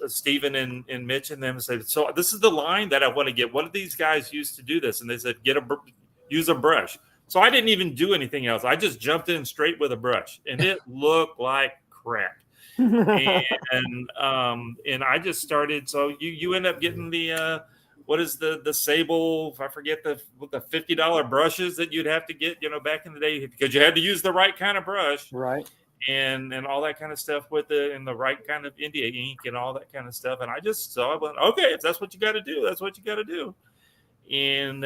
Stephen and Mitch and them, and said, so this is the line that I want to get. What do these guys use to do this? And they said, use a brush. So I didn't even do anything else. I just jumped in straight with a brush, and it looked like crap. and I just started. So you end up getting the what is the Sable? I forget the $50 brushes that you'd have to get, back in the day, because you had to use the right kind of brush, Right. and all that kind of stuff with it, and the right kind of India ink and all that kind of stuff. And I went, okay, if that's what you got to do, that's what you got to do. And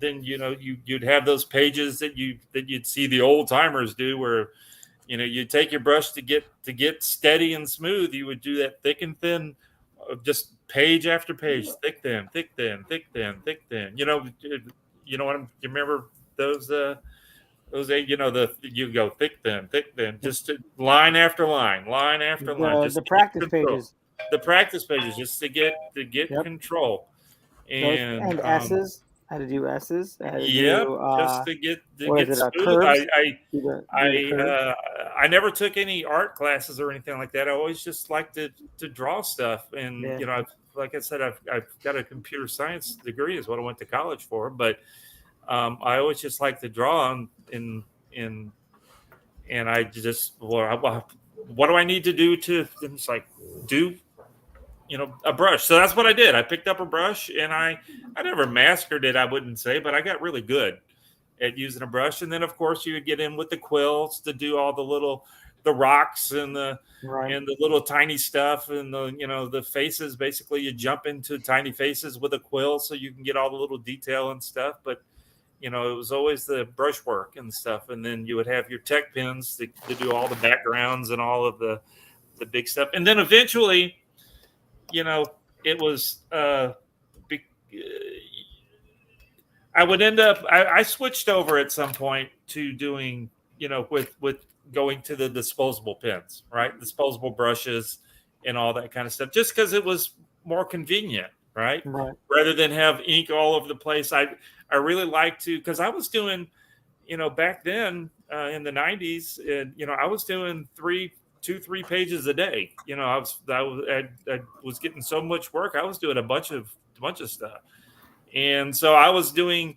then you'd have those pages that you'd see the old timers do, where you take your brush to get steady and smooth. You would do that thick and thin, just page after page, thick thin, thick thin, thick thin, thick thin. You know what you remember those you go thick thin, just line after line after line, just the practice pages. The practice pages, just to get Yep. control. And S's. How to do S's. Just to get smooth. Curves? I never took any art classes or anything like that. I always just liked to draw stuff, and like I said, I've got a computer science degree, is what I went to college for. But I always just like to draw, and I just, what do I need to do to? It's like, do a brush. So that's what I did. I picked up a brush, and I never mastered it, I wouldn't say, but I got really good at using a brush. And then of course you would get in with the quills to do all the rocks and the little tiny stuff, and the faces. Basically you jump into tiny faces with a quill so you can get all the little detail and stuff. But it was always the brushwork and stuff. And then you would have your tech pens to do all the backgrounds and all of the big stuff. And then eventually, it was I would end up, I switched over at some point to doing, with going to the disposable pens, right? Disposable brushes and all that kind of stuff, just because it was more convenient, right? Rather than have ink all over the place. I really like to, because I was doing, back then in the 90s, and, I was doing 3 pages a day. I was getting so much work. I was doing a bunch of stuff. And so I was doing,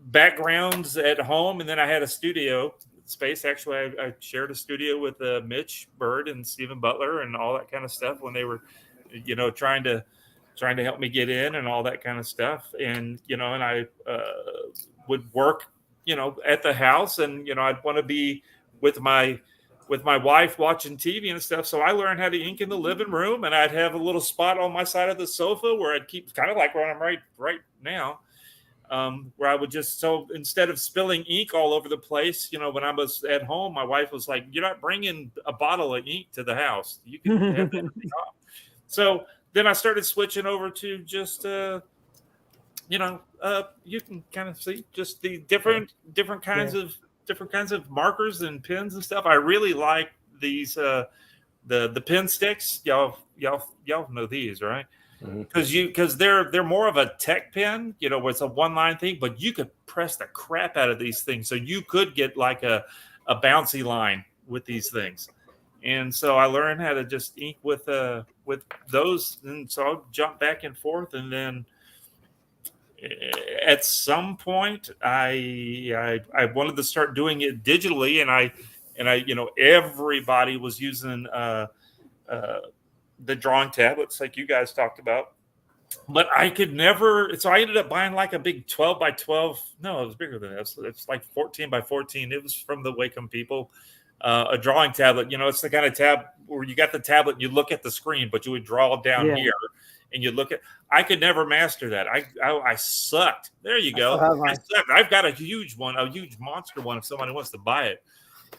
backgrounds at home, and then I had a studio space. Actually, I shared a studio with Mitch Bird and Stephen Butler and all that kind of stuff when they were, trying to help me get in and all that kind of stuff. And and I would work, at the house, and I'd want to be with my wife watching TV and stuff. So I learned how to ink in the living room, and I'd have a little spot on my side of the sofa where I'd keep, kind of like where I'm right now, where I would just, so instead of spilling ink all over the place, when I was at home, my wife was like, you're not bringing a bottle of ink to the house. You can have that. So then I started switching over to just you can kind of see just the different kinds of markers and pens and stuff. I really like these the pen sticks. Y'all know these, right? Because they're more of a tech pen, where it's a one line thing, but you could press the crap out of these things, so you could get like a bouncy line with these things. And so I learned how to just ink with those, and so I'll jump back and forth, and then at some point I wanted to start doing it digitally, and I everybody was using the drawing tablets like you guys talked about, but I could never. So I ended up buying like a big 12 by 12. No, it was bigger than that. It's like 14 by 14. It was from the Wacom people. A drawing tablet. It's the kind of tab where you got the tablet and you look at the screen, but you would draw down here and you look at. I could never master that. I sucked. There you go. I sucked. I've got a huge one, a huge monster one. If somebody wants to buy it,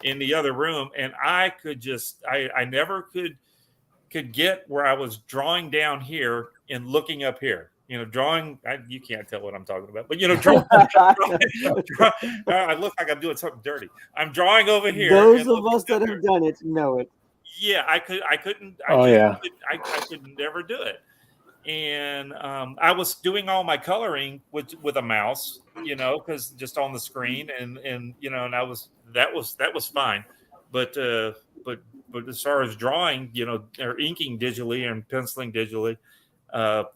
in the other room, and I could just. I never could get where I was drawing down here and looking up here. Drawing. You can't tell what I'm talking about, but drawing. I look like I'm doing something dirty. I'm drawing over here. Those of us that have done it know it. Yeah, I couldn't. Yeah. I could never do it. And I was doing all my coloring with a mouse, because just on the screen, and and that was fine, but as far as drawing, or inking digitally and penciling digitally,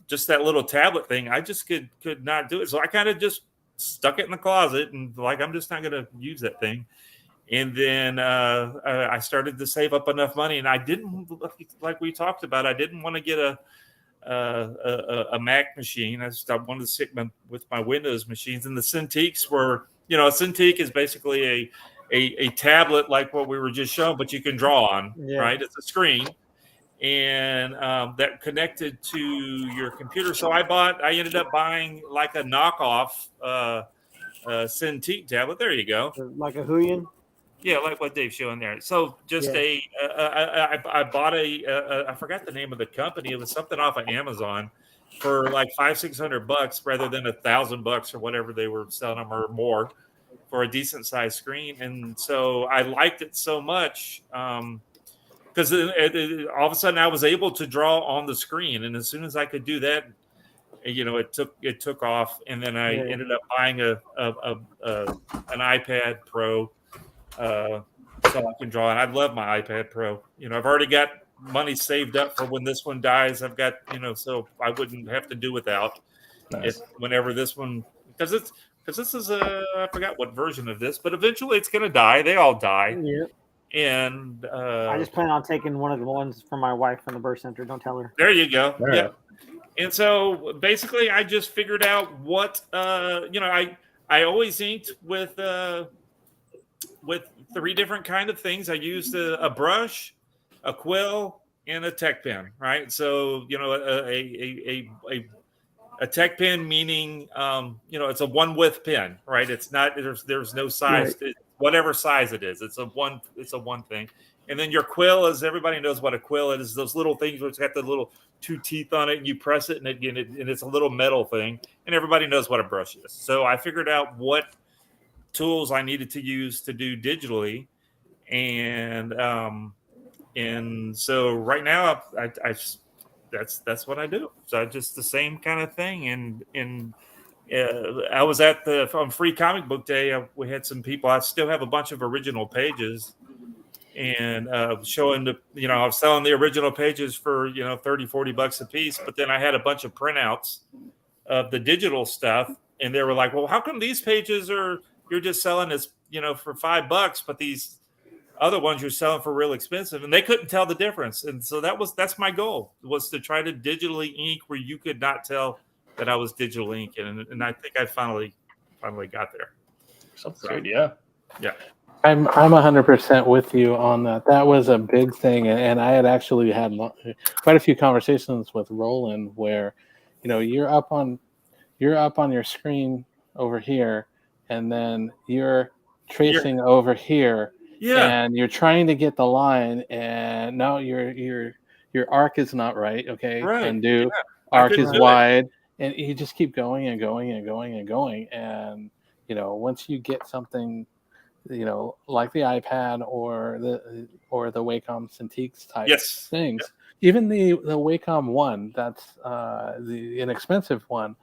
just that little tablet thing, I just could not do it. So I kind of just stuck it in the closet, and like, I'm just not going to use that thing. And then I started to save up enough money, and I didn't, like we talked about, I didn't want to get a Mac machine. I wanted to stick with my Windows machines, and the Cintiqs were, a Cintiq is basically a tablet like what we were just showing, but you can draw on, right? It's a screen, and that connected to your computer. So I ended up buying like a knockoff Cintiq tablet. There you go, like a Huion. Yeah, like what Dave's showing there. So just I bought I forgot the name of the company. It was something off of Amazon for like $500-600 rather than $1,000 or whatever they were selling them, or more, for a decent sized screen. And so I liked it so much because all of a sudden I was able to draw on the screen, and as soon as I could do that, it took off. And then I ended up buying an iPad Pro. So I can draw, and I love my iPad Pro. I've already got money saved up for when this one dies. I've got, so I wouldn't have to do without it whenever this one, because this is I forgot what version of this, but eventually it's going to die. They all die. Yeah. And I just plan on taking one of the ones from my wife from the birth center. Don't tell her. There you go. All right. Yeah. And so basically, I just figured out what I always inked with 3 different kind of things. I used a brush, a quill, and a tech pen, right? So, a tech pen meaning, it's a one width pen, right? It's not, there's no size, right. Whatever size it is, it's a one thing. And then your quill, as everybody knows what a quill is, those little things where it's got the little 2 teeth on it, and you press it, and it's a little metal thing. And everybody knows what a brush is. So I figured out what tools I needed to use to do digitally, and so right now that's what I do. So just the same kind of thing. And I was on Free Comic Book Day. We had some people. I still have a bunch of original pages, and showing I was selling the original pages for $30-40 a piece. But then I had a bunch of printouts of the digital stuff, and they were like, "Well, how come these pages you're just selling as for $5, but these other ones you're selling for real expensive?" And they couldn't tell the difference. And so that's my goal, was to try to digitally ink where you could not tell that I was digital inking. And I think I finally got there. Sounds good. Yeah. I'm 100% with you on that. That was a big thing, and I had actually had quite a few conversations with Roland where, you're up on your screen over here, and then you're tracing over here, and you're trying to get the line, and no, your arc is not right. Okay, right. Undo arc is wide, and you just keep going and going and going and going. And, once you get something, like the iPad or the Wacom Cintiqs type Yes. things, even the Wacom one, that's the inexpensive one,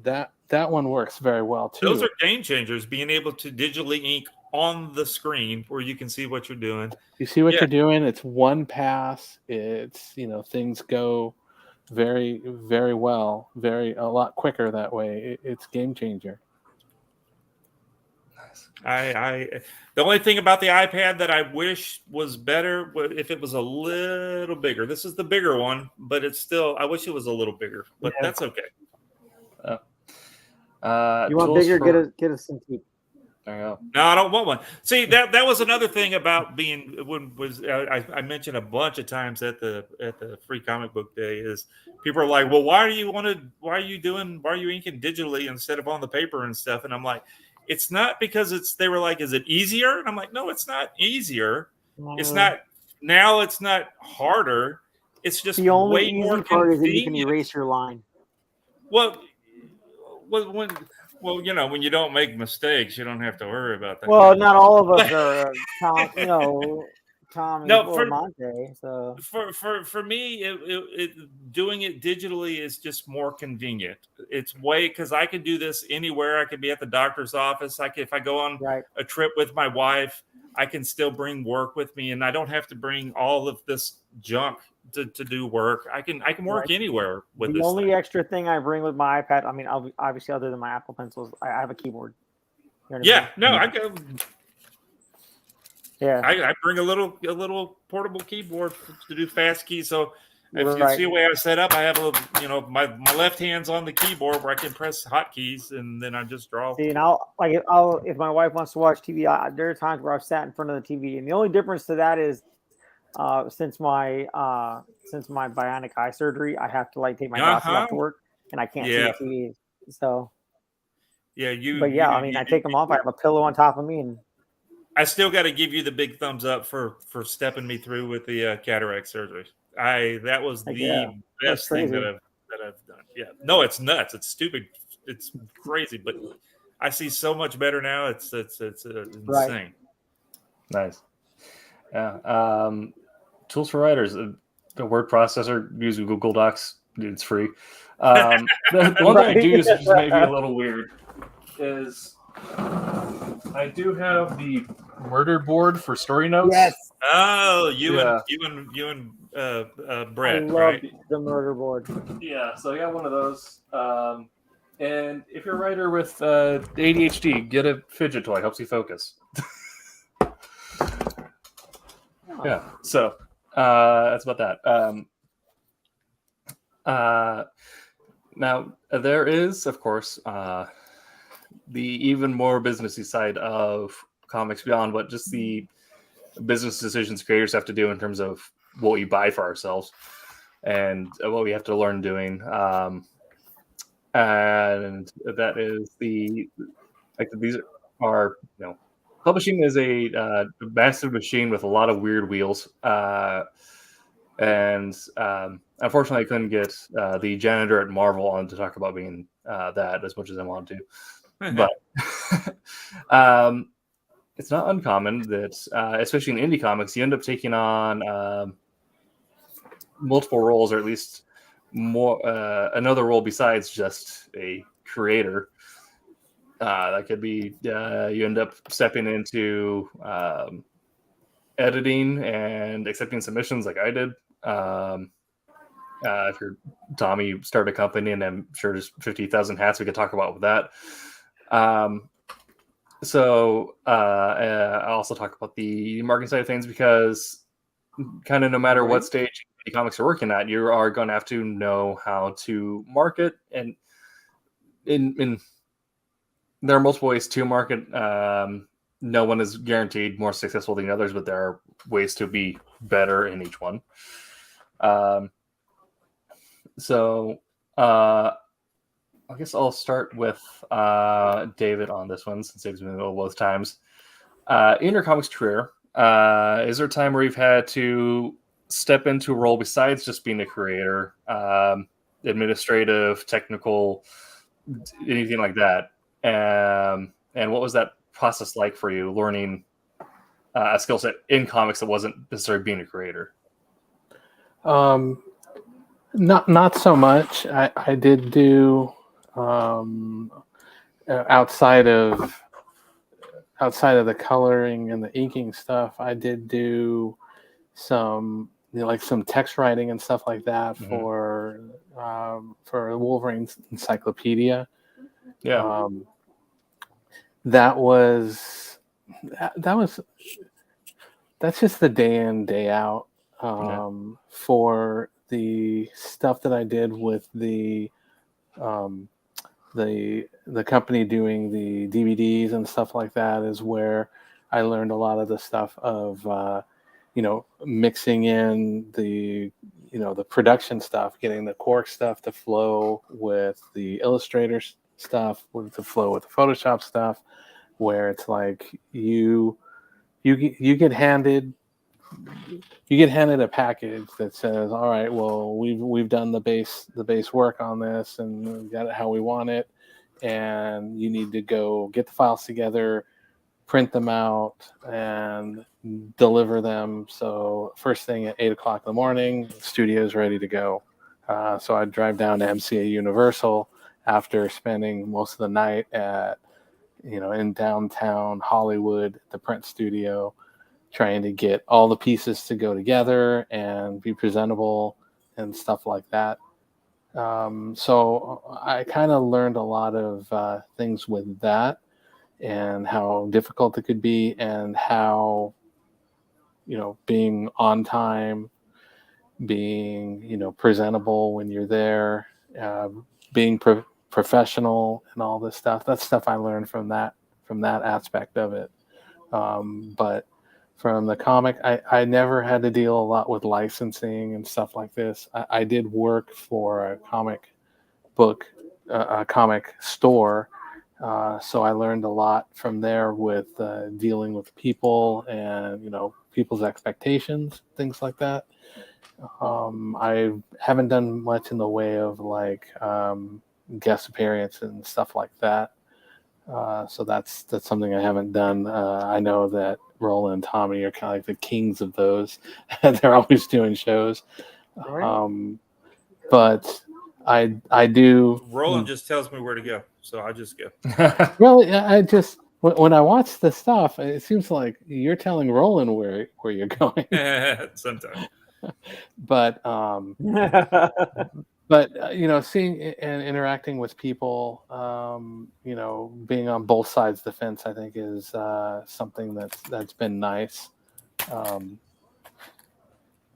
that one works very well too. Those are game changers, being able to digitally ink on the screen where you can see what you're doing. You see what you're doing. It's one pass. It's, things go very, very well, a lot quicker that way. It's game changer. The only thing about the iPad that I wish was better if it was a little bigger. This is the bigger one, but it's still, I wish it was a little bigger, but that's okay. You want bigger? Get a Cintiq. There you go. No, I don't want one. See, that was another thing about being I mentioned a bunch of times at the Free Comic Book Day is people are like, well, why are you inking digitally instead of on the paper and stuff? And I'm like, it's not because they were like, is it easier? And I'm like, no, it's not easier. It's not now. It's not harder. It's just the only way more easy part convenient. is that you can erase your line. Well, when you don't make mistakes, you don't have to worry about that. Well, not all of us are Tom or Monte. So for me, doing it digitally is just more convenient. It's because I can do this anywhere. I could be at the doctor's office. If I go on a trip with my wife, I can still bring work with me, and I don't have to bring all of this junk to do work. I can work anywhere with this. The only extra thing I bring with my iPad, I mean, obviously other than my Apple Pencils, I have a keyboard. I go. Yeah, I bring a little portable keyboard to do fast keys. So if you see the way I set up, I have my left hand's on the keyboard where I can press hotkeys, and then I just draw. See, and if my wife wants to watch TV, there are times where I've sat in front of the TV, and the only difference to that is since my bionic eye surgery, I have to take my glasses off to work, and I can't see the TV. So I take them off. I have a pillow on top of me, and I still got to give you the big thumbs up for stepping me through with the cataract surgery. That was the best thing that I've done. Yeah, no, it's nuts. It's stupid. It's crazy, but I see so much better now. It's insane. Right. Nice. Yeah. Tools for writers. The word processor, use Google Docs. It's free. The one thing I do use, which is maybe a little weird, is I do have the murder board for story notes. Yes. Oh, you and Brett, I love the murder board. Yeah, so I got one of those. And if you're a writer with ADHD, get a fidget toy. Helps you focus. Yeah, so that's about that. Now, there is, of course, the even more businessy side of comics beyond what just the business decisions creators have to do in terms of what we buy for ourselves and what we have to learn doing. And that is these are, publishing is a massive machine with a lot of weird wheels. And unfortunately, I couldn't get the janitor at Marvel on to talk about being that as much as I wanted to. But it's not uncommon that, especially in indie comics, you end up taking on multiple roles, or at least more another role besides just a creator. That could be you end up stepping into editing and accepting submissions, like I did. If you're Tommy, you start a company, and I'm sure there's 50,000 hats we could talk about with that. So I also talk about the marketing side of things, because kind of no matter what stage indie comics are working at, you are going to have to know how to market. And in there are multiple ways to market. No one is guaranteed more successful than others, but there are ways to be better in each one. So I guess I'll start with David on this one, since David's been in the middle both times. In your comics career, is there a time where you've had to step into a role besides just being a creator? administrative, technical, anything like that? And what was that process like for you, learning a skill set in comics that wasn't necessarily being a creator? Not so much. I did do outside of the coloring and the inking stuff. I did do some like some text writing and stuff like that for Wolverine's Encyclopedia. Yeah. That's just the day in, day out. For the stuff that I did with the company doing the DVDs and stuff like that is where I learned a lot of the stuff of mixing in the production stuff, getting the cork stuff to flow with the Illustrator stuff, to flow with the Photoshop stuff, where it's like you get handed a package that says, all right, well, we've done the base work on this and we got it how we want it, and you need to go get the files together, print them out, and deliver them. So first thing at 8:00 in the morning, the studio's ready to go. So I'd drive down to MCA Universal after spending most of the night in downtown Hollywood, the print studio, trying to get all the pieces to go together and be presentable and stuff like that. So I kind of learned a lot of things with that, and how difficult it could be, and how, being on time, being, presentable when you're there, being professional and all this stuff. That's stuff I learned from that aspect of it. But from the comic, I never had to deal a lot with licensing and stuff like this. I did work for a comic store. So I learned a lot from there with dealing with people and, people's expectations, things like that. I haven't done much in the way of like guest appearance and stuff like that. So that's something I haven't done. I know that Roland and Tommy are kind of like the kings of those. They're always doing shows. Right. But I do. Roland just tells me where to go, so I just go. Really, I just when I watch the stuff, it seems like you're telling Roland where you're going. Sometimes. But seeing and interacting with people, being on both sides of the fence, I think is something that's been nice.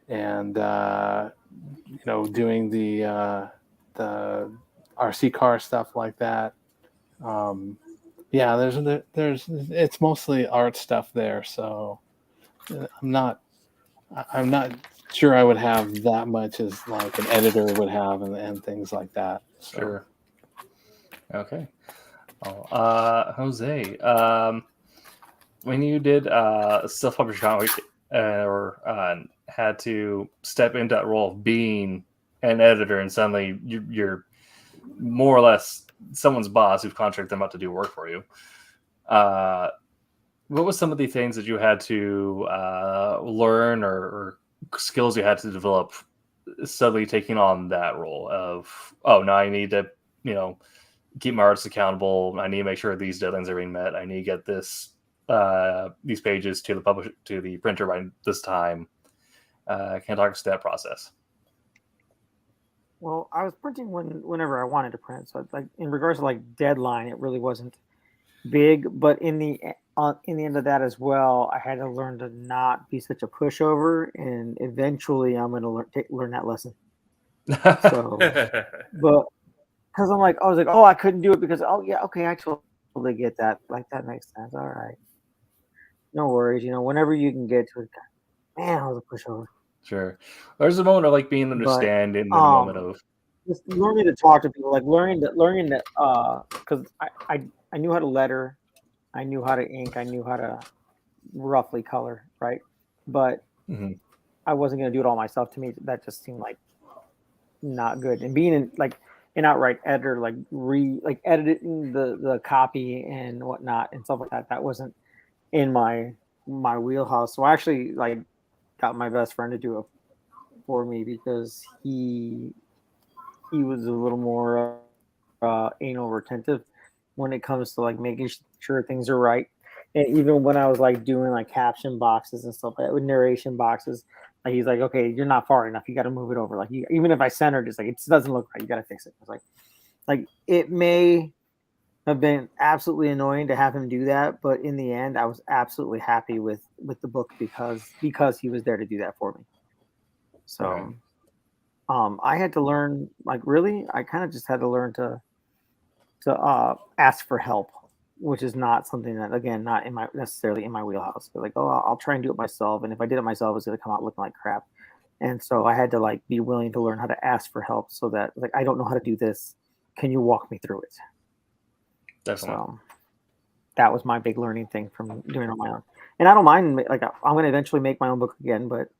And doing the RC car stuff like that. There's it's mostly art stuff there, so I'm not sure I would have that much as like an editor would have and things like that. So. Sure. Okay. Jose, when you did self-published comic or had to step into that role of being an editor, and suddenly you're more or less someone's boss who's contracted them out to do work for you. What was some of the things that you had to learn or skills you had to develop suddenly taking on that role of, now I need to, keep my artists accountable. I need to make sure these deadlines are being met. I need to get these pages to the printer by this time. Can you talk us through that process? Well, I was printing whenever I wanted to print. So, like in regards to like deadline, it really wasn't big. But in the end of that as well, I had to learn to not be such a pushover, and eventually, I'm going to learn that lesson. So, but because I was like, I couldn't do it because I totally get that. Like that makes sense. All right, no worries. Whenever you can get to it, man, I was a pushover. Sure. There's a moment of like being understand in the moment of just learning to talk to people, like learning that because I knew how to letter, I knew how to ink, I knew how to roughly color, right? But I wasn't going to do it all myself. To me, that just seemed like not good. And being an outright editor, like editing the copy and whatnot and stuff like that, that wasn't in my wheelhouse. So I actually like got my best friend to do it for me because he was a little more anal retentive when it comes to like making sure things are right. And even when I was like doing like caption boxes and stuff like that with narration boxes, like he's like, okay, you're not far enough. You got to move it over. Like even if I centered, it's like it doesn't look right. You got to fix it. It's like it may have been absolutely annoying to have him do that, but in the end, I was absolutely happy with the book because he was there to do that for me. So. Okay. I had to learn, like, really, I kind of just had to learn to ask for help, which is not something that, again, not in my necessarily in my wheelhouse. But like, oh, I'll try and do it myself, and if I did it myself, it's gonna come out looking like crap. And so I had to like be willing to learn how to ask for help, so that like I don't know how to do this. Can you walk me through it? Definitely. So that was my big learning thing from doing it on my own. And I don't mind, like, I'm gonna eventually make my own book again, but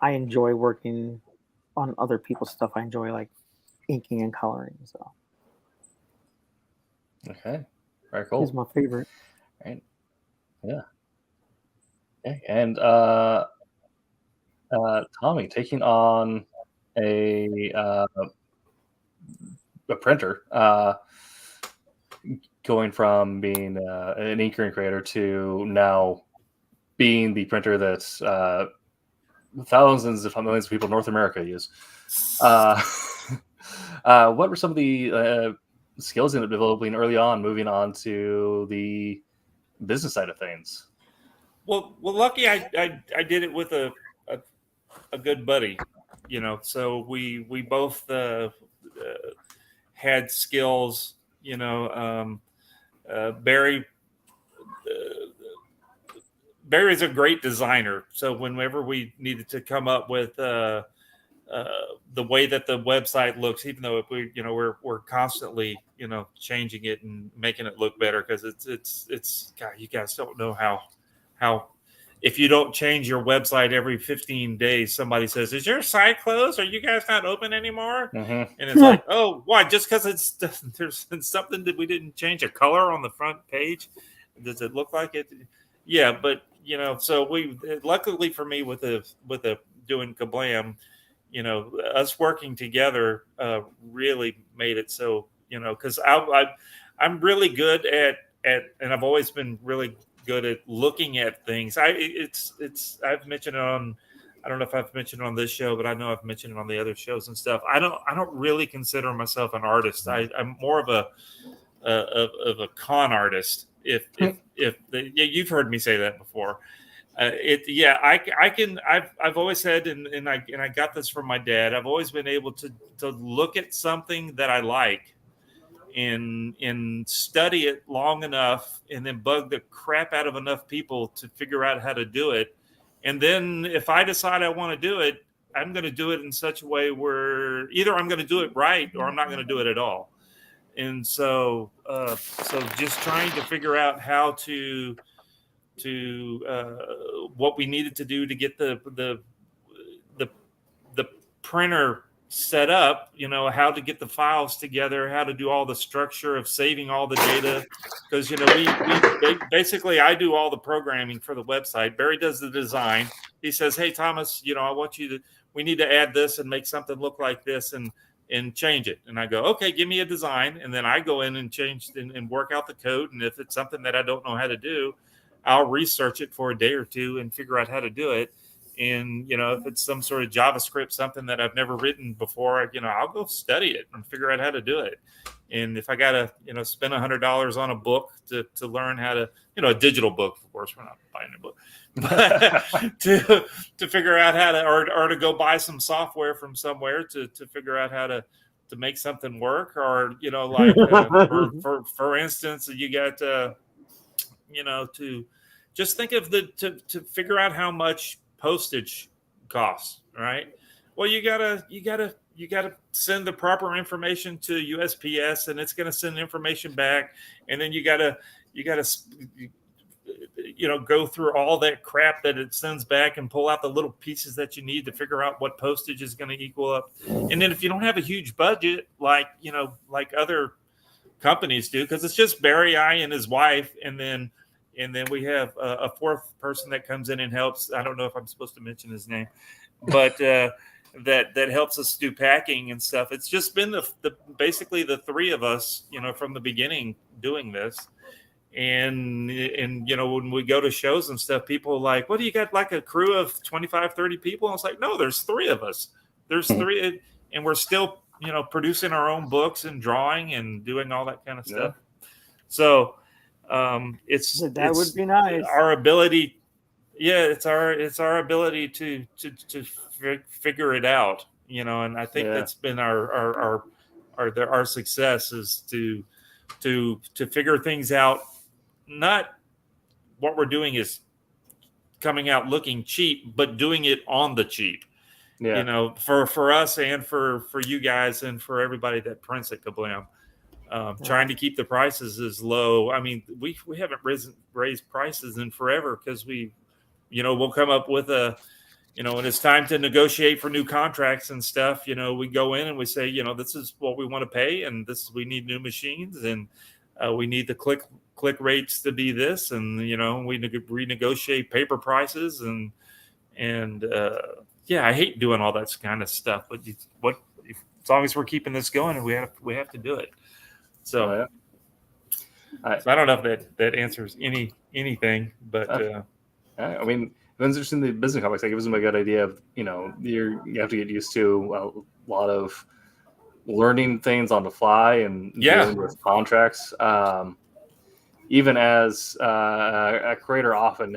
I enjoy working on other people's stuff. I enjoy like inking and coloring. So Okay. Very cool. he's my favorite. Right. Yeah. Okay. And Tommy, taking on a printer, going from being an inker and creator to now being the printer that's thousands, if not millions of people in North America use. What were some of the skills in developing early on, moving on to the business side of things? Well, lucky I did it with a good buddy, you know. So we both had skills, you know. Barry. Barry's a great designer, so whenever we needed to come up with the way that the website looks, even though we're constantly changing it and making it look better, because it's God, you guys don't know how if you don't change your website every 15 days, somebody says, "Is your site closed? Are you guys not open anymore?" Mm-hmm. And it's like, "Oh, why? Just because there's something that we didn't change a color on the front page? Does it look like it?" Yeah, but so we luckily for me with the doing Kablam, us working together really made it so, because I'm really good at and I've always been really good at looking at things. I've mentioned it on, I don't know if I've mentioned it on this show, but I know I've mentioned it on the other shows and stuff. I don't really consider myself an artist. I'm more of a con artist. You've heard me say that before. I've always said, and I got this from my dad. I've always been able to look at something that I like and study it long enough, and then bug the crap out of enough people to figure out how to do it. And then if I decide I want to do it, I'm going to do it in such a way where either I'm going to do it right or I'm not going to do it at all. And so just trying to figure out how to what we needed to do to get the printer set up, how to get the files together, how to do all the structure of saving all the data, because we basically, I do all the programming for the website. Barry does the design. He says, "Hey Thomas, we need to add this and make something look like this and change it." And I go, "Okay, give me a design." And then I go in and change and work out the code. And if it's something that I don't know how to do, I'll research it for a day or two and figure out how to do it. And, if it's some sort of JavaScript, something that I've never written before, I'll go study it and figure out how to do it. And if I got to, spend $100 on a book to learn how to, a digital book, of course, we're not buying a book, but to figure out how to, or to go buy some software from somewhere to figure out how to make something work, or, like for instance, you got, to just think of to figure out how much postage costs, right? Well, you gotta send the proper information to USPS, and it's gonna send information back, and then you gotta go through all that crap that it sends back and pull out the little pieces that you need to figure out what postage is going to equal up. And then if you don't have a huge budget, like other companies do, because it's just Barry, I, and his wife, and then we have a fourth person that comes in and helps. I don't know if I'm supposed to mention his name, but that helps us do packing and stuff. It's just been the basically the three of us, from the beginning doing this. And when we go to shows and stuff, people are like, what do you got, like a crew of 25, 30 people? And it's like, no, there's three of us. There's three, and we're still, producing our own books and drawing and doing all that kind of stuff. So that would be nice. Our ability. Yeah, it's our ability to figure it out, and I think that's been our success is to figure things out. Not what we're doing is coming out looking cheap, but doing it on the cheap. Yeah. For us and for you guys and for everybody that prints at Kablam. Trying to keep the prices as low. I mean, we haven't raised prices in forever because we'll come up with when it's time to negotiate for new contracts and stuff, we go in and we say, this is what we want to pay, and we need new machines, and we need the click rates to be this, and we renegotiate paper prices, and I hate doing all that kind of stuff, but as long as we're keeping this going, and we have to do it. So, so I don't know if that answers anything, but I mean, it was interesting. The business comics, that gives them a good idea of you have to get used to a lot of learning things on the fly and dealing with contracts. Even as a creator, often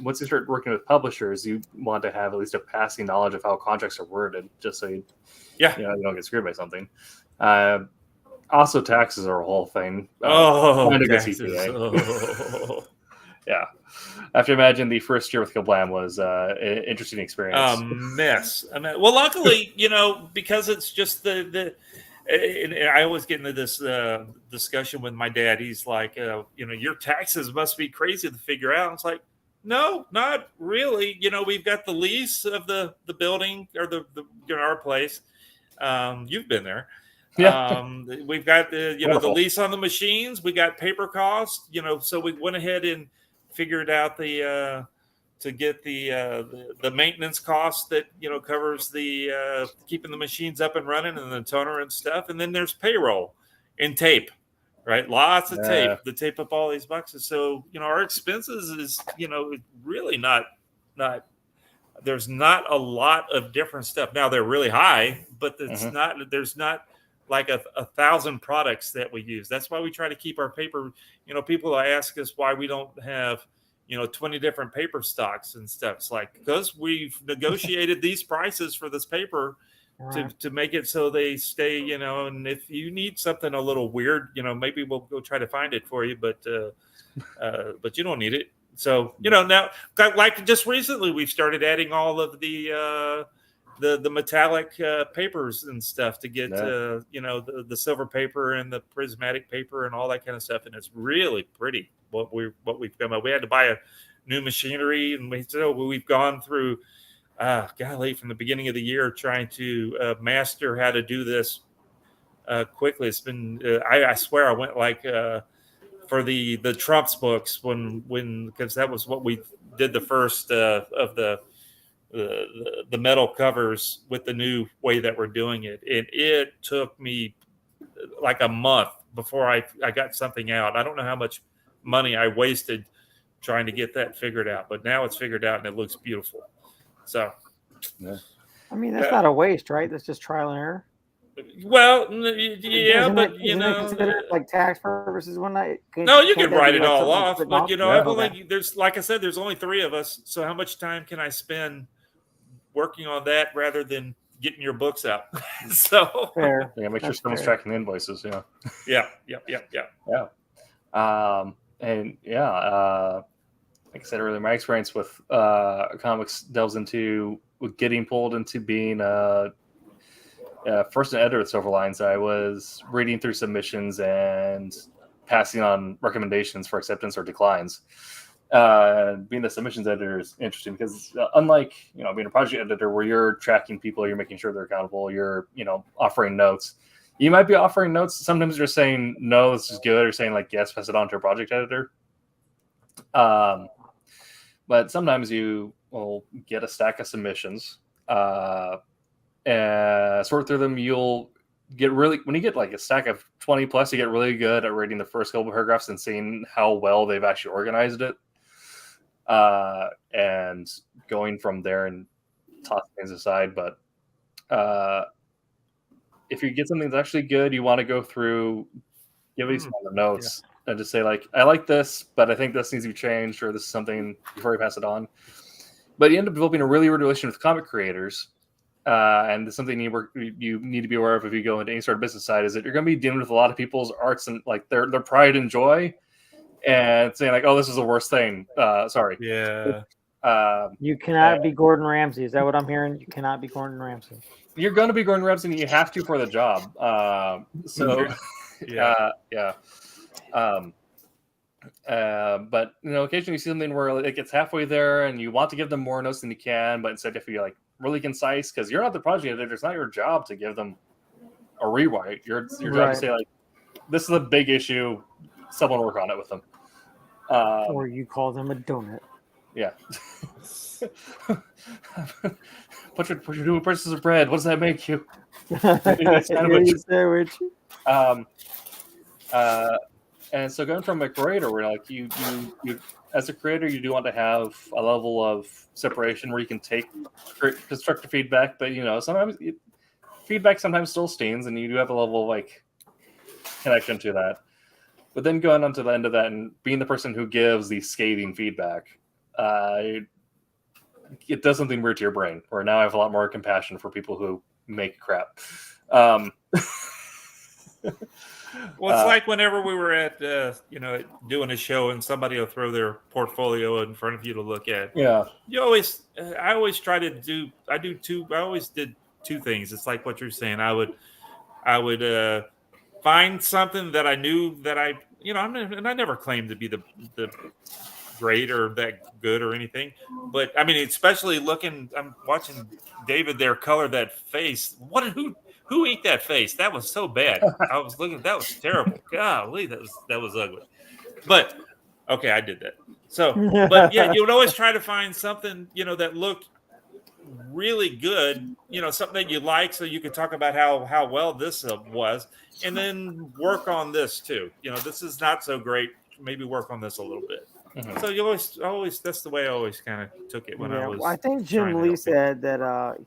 once you start working with publishers, you want to have at least a passing knowledge of how contracts are worded, just so you don't get screwed by something. Also, taxes are a whole thing. Taxes. Yeah. I have to imagine the first year with Kablam was an interesting experience. Mess. Well, luckily, because it's just and I always get into this discussion with my dad. He's like, your taxes must be crazy to figure out. It's like, no, not really. We've got the lease of the building or the our place. You've been there. Yeah. We've got the lease on the machines. We got paper costs. So we went ahead and figured out to get the maintenance cost that covers the keeping the machines up and running and the toner and stuff. And then there's payroll and tape. Right, lots of tape to tape up all these boxes. So our expenses is really not. There's not a lot of different stuff. Now they're really high, but it's not. There's not like a 1,000 products that we use. That's why we try to keep our paper. People ask us why we don't have 20 different paper stocks and stuff. It's like, because we've negotiated these prices for this paper. To make it so they stay, and if you need something a little weird, maybe we'll go try to find it for you, but you don't need it. So, now, like just recently, we've started adding all of the metallic papers and stuff to get, the silver paper and the prismatic paper and all that kind of stuff. And it's really pretty what we've come up. We had to buy a new machinery, and we've gone through, from the beginning of the year trying to master how to do this quickly. It's been, I swear I went like for the Trump's books when because that was what we did the first of the metal covers with the new way that we're doing it. And it took me like a month before I got something out. I don't know how much money I wasted trying to get that figured out, but now it's figured out and it looks beautiful. So, I mean, that's not a waste, right? That's just trial and error. Well, yeah, but like tax purposes one night. No, you can write it all off, but there's, like I said, there's only three of us. So how much time can I spend working on that rather than getting your books out? So fair. Yeah, make sure someone's tracking the invoices. Yeah. Like I said earlier, my experience with comics delves into getting pulled into being first an editor at Silverlines. I was reading through submissions and passing on recommendations for acceptance or declines. Being the submissions editor is interesting because unlike being a project editor where you're tracking people, you're making sure they're accountable, you're offering notes. You might be offering notes. Sometimes you're saying no, this is good, or saying like yes, pass it on to a project editor. But sometimes you will get a stack of submissions, and sort through them. You'll get when you get like a stack of 20 plus, you get really good at reading the first couple paragraphs and seeing how well they've actually organized it. And going from there and tossing things aside. But if you get something that's actually good, you want to go through, give me some of the notes and just say like, I like this, but I think this needs to be changed, or this is something before you pass it on. But you end up developing a really good relationship with comic creators. And it's something you need to be aware of if you go into any sort of business side, is that you're going to be dealing with a lot of people's arts and like their pride and joy, and saying like, oh, this is the worst thing. Sorry. Yeah. You cannot be Gordon Ramsay. Is that what I'm hearing? You cannot be Gordon Ramsay. You're going to be Gordon Ramsay, and you have to for the job. But occasionally you see something where it gets halfway there, and you want to give them more notes than you can, but instead if you like really concise, because you're not the project editor, it's not your job to give them a rewrite. Your job to say like, this is a big issue, someone work on it with them. Or you call them a donut. Yeah. put your two pieces of bread. What does that make you? It's kind of a sandwich. And so going from a creator where like you as a creator, you do want to have a level of separation where you can take constructive feedback, but sometimes feedback sometimes still stings, and you do have a level of like connection to that. But then going on to the end of that and being the person who gives the scathing feedback, it does something weird to your brain, where now I have a lot more compassion for people who make crap. Well, it's like whenever we were at, doing a show, and somebody will throw their portfolio in front of you to look at. Yeah. I always did two things. It's like what you're saying. I would find something that I knew that I never claimed to be the great or that good or anything. But I mean, especially I'm watching David there color that face. Who ate that face? That was so bad. I was looking. That was terrible. Golly, that was ugly. But okay, I did that. So, but yeah, you would always try to find something that looked really good. Something that you like, so you could talk about how well this was, and then work on this too. This is not so great. Maybe work on this a little bit. Mm-hmm. So you always that's the way I always kind of took it when I was. I think Jim Lee said that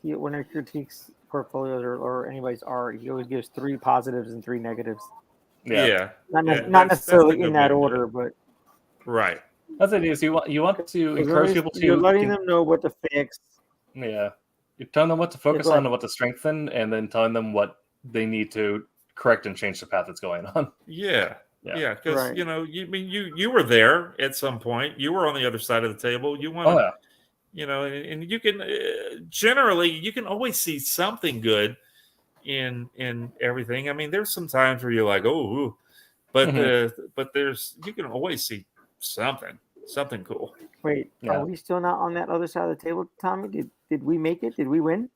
when he critiques portfolios or anybody's art, he always gives 3 positives and 3 negatives. Yeah. Not necessarily in that order, but right. That's the idea. So you want to encourage people to. You're letting them know what to fix. Yeah, you're telling them what to focus on and what to strengthen, and then telling them what they need to correct and change the path that's going on. Yeah. Yeah, because you were there at some point. You were on the other side of the table. You want to, and you can generally you can always see something good in everything. I mean, there's some times where you're like, oh, but you can always see something cool. Wait, are we still not on that other side of the table, Tommy? Did we make it? Did we win?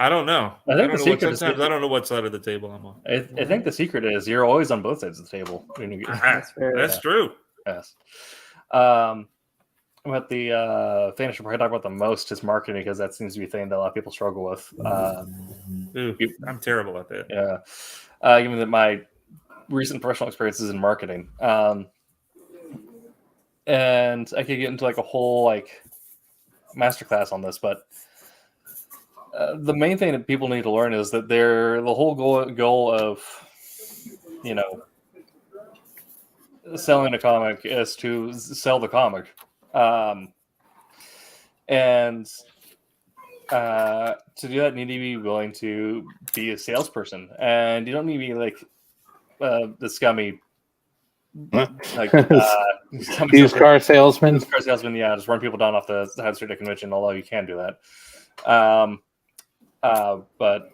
I don't know. I think the secret is I don't know what side of the table I'm on. I think the secret is you're always on both sides of the table. That's true. Yes. But the thing I should probably talk about the most is marketing, because that seems to be a thing that a lot of people struggle with. I'm terrible at that. Yeah. Given that my recent professional experiences in marketing. And I could get into like a whole masterclass on this, but the main thing that people need to learn is that the whole goal of selling a comic is to sell the comic, and to do that, you need to be willing to be a salesperson, and you don't need to be like the scummy. Used car salesman. Used car salesman, yeah, just run people down off the High Street convention. Although you can do that, but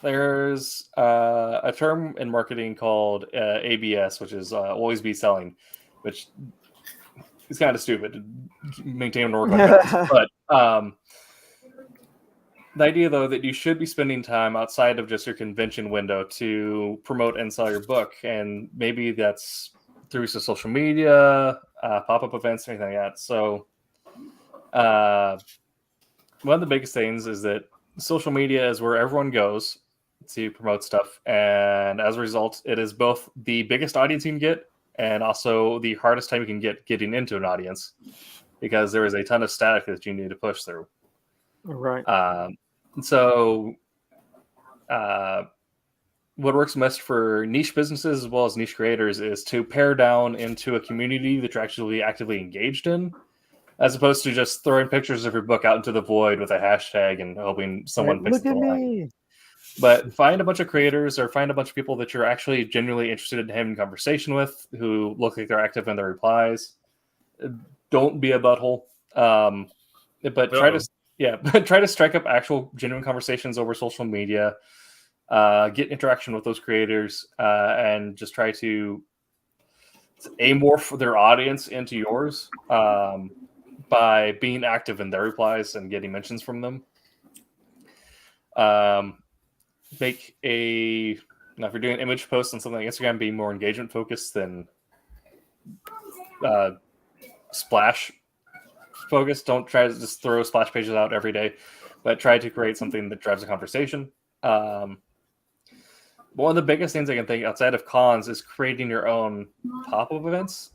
there's a term in marketing called ABS, which is always be selling, which is kind of stupid to maintain an org like that. But the idea, though, that you should be spending time outside of just your convention window to promote and sell your book, and maybe that's through social media, pop-up events, anything like that. So one of the biggest things is that social media is where everyone goes to promote stuff, and as a result, it is both the biggest audience you can get and also the hardest time you can get getting into an audience, because there is a ton of static that you need to push through. Right. So what works best for niche businesses as well as niche creators is to pare down into a community that you're actually actively engaged in, as opposed to just throwing pictures of your book out into the void with a hashtag and hoping someone picks Look at the line. me. But find a bunch of creators or find a bunch of people that you're actually genuinely interested in having a conversation with, who look like they're active in their replies. Don't be a butthole. But try to strike up actual genuine conversations over social media. Get interaction with those creators, and just try to aim more for their audience into yours by being active in their replies and getting mentions from them. Make if you're doing image posts on something like Instagram, be more engagement focused than splash focused. Don't try to just throw splash pages out every day, but try to create something that drives a conversation. One of the biggest things I can think outside of cons is creating your own pop-up events.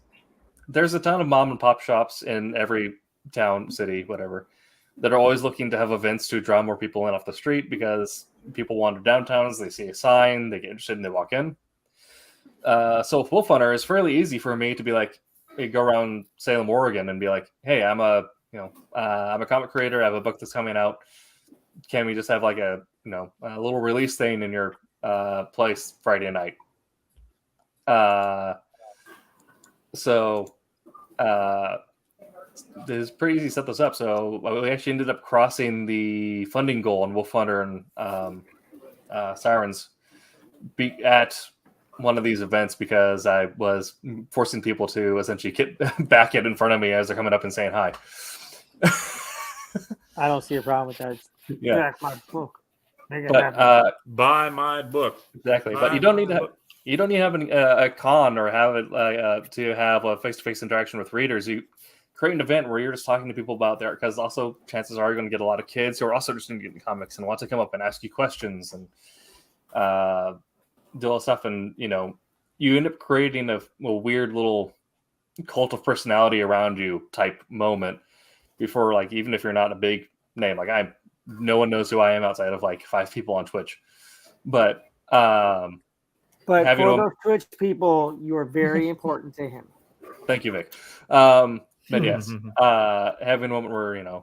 There's a ton of mom and pop shops in every town, city, whatever, that are always looking to have events to draw more people in off the street, because people wander downtowns, they see a sign, they get interested, and they walk in. So with Wolf Hunter, it's fairly easy for me to be like, hey, go around Salem, Oregon, and be like, hey, I'm a comic creator. I have a book that's coming out. Can we just have like a little release thing in your place Friday night? It's pretty easy to set this up. So we actually ended up crossing the funding goal on Wolf Hunter and Sirens at one of these events, because I was forcing people to essentially back it in front of me as they're coming up and saying hi. I don't see a problem with that. Yeah. Back my book. Buy my book. Exactly. Buy But you don't need to have a con or have it to have a face-to-face interaction with readers. You create an event where you're just talking to people about there, because also chances are you're going to get a lot of kids who are also interested in getting comics and want to come up and ask you questions and do all stuff. And you end up creating a weird little cult of personality around you type moment before, like, even if you're not a big name, like no one knows who I am outside of like 5 people on Twitch. But for those Twitch people, you are very important to him. Thank you, Vic. But yes, having a moment where,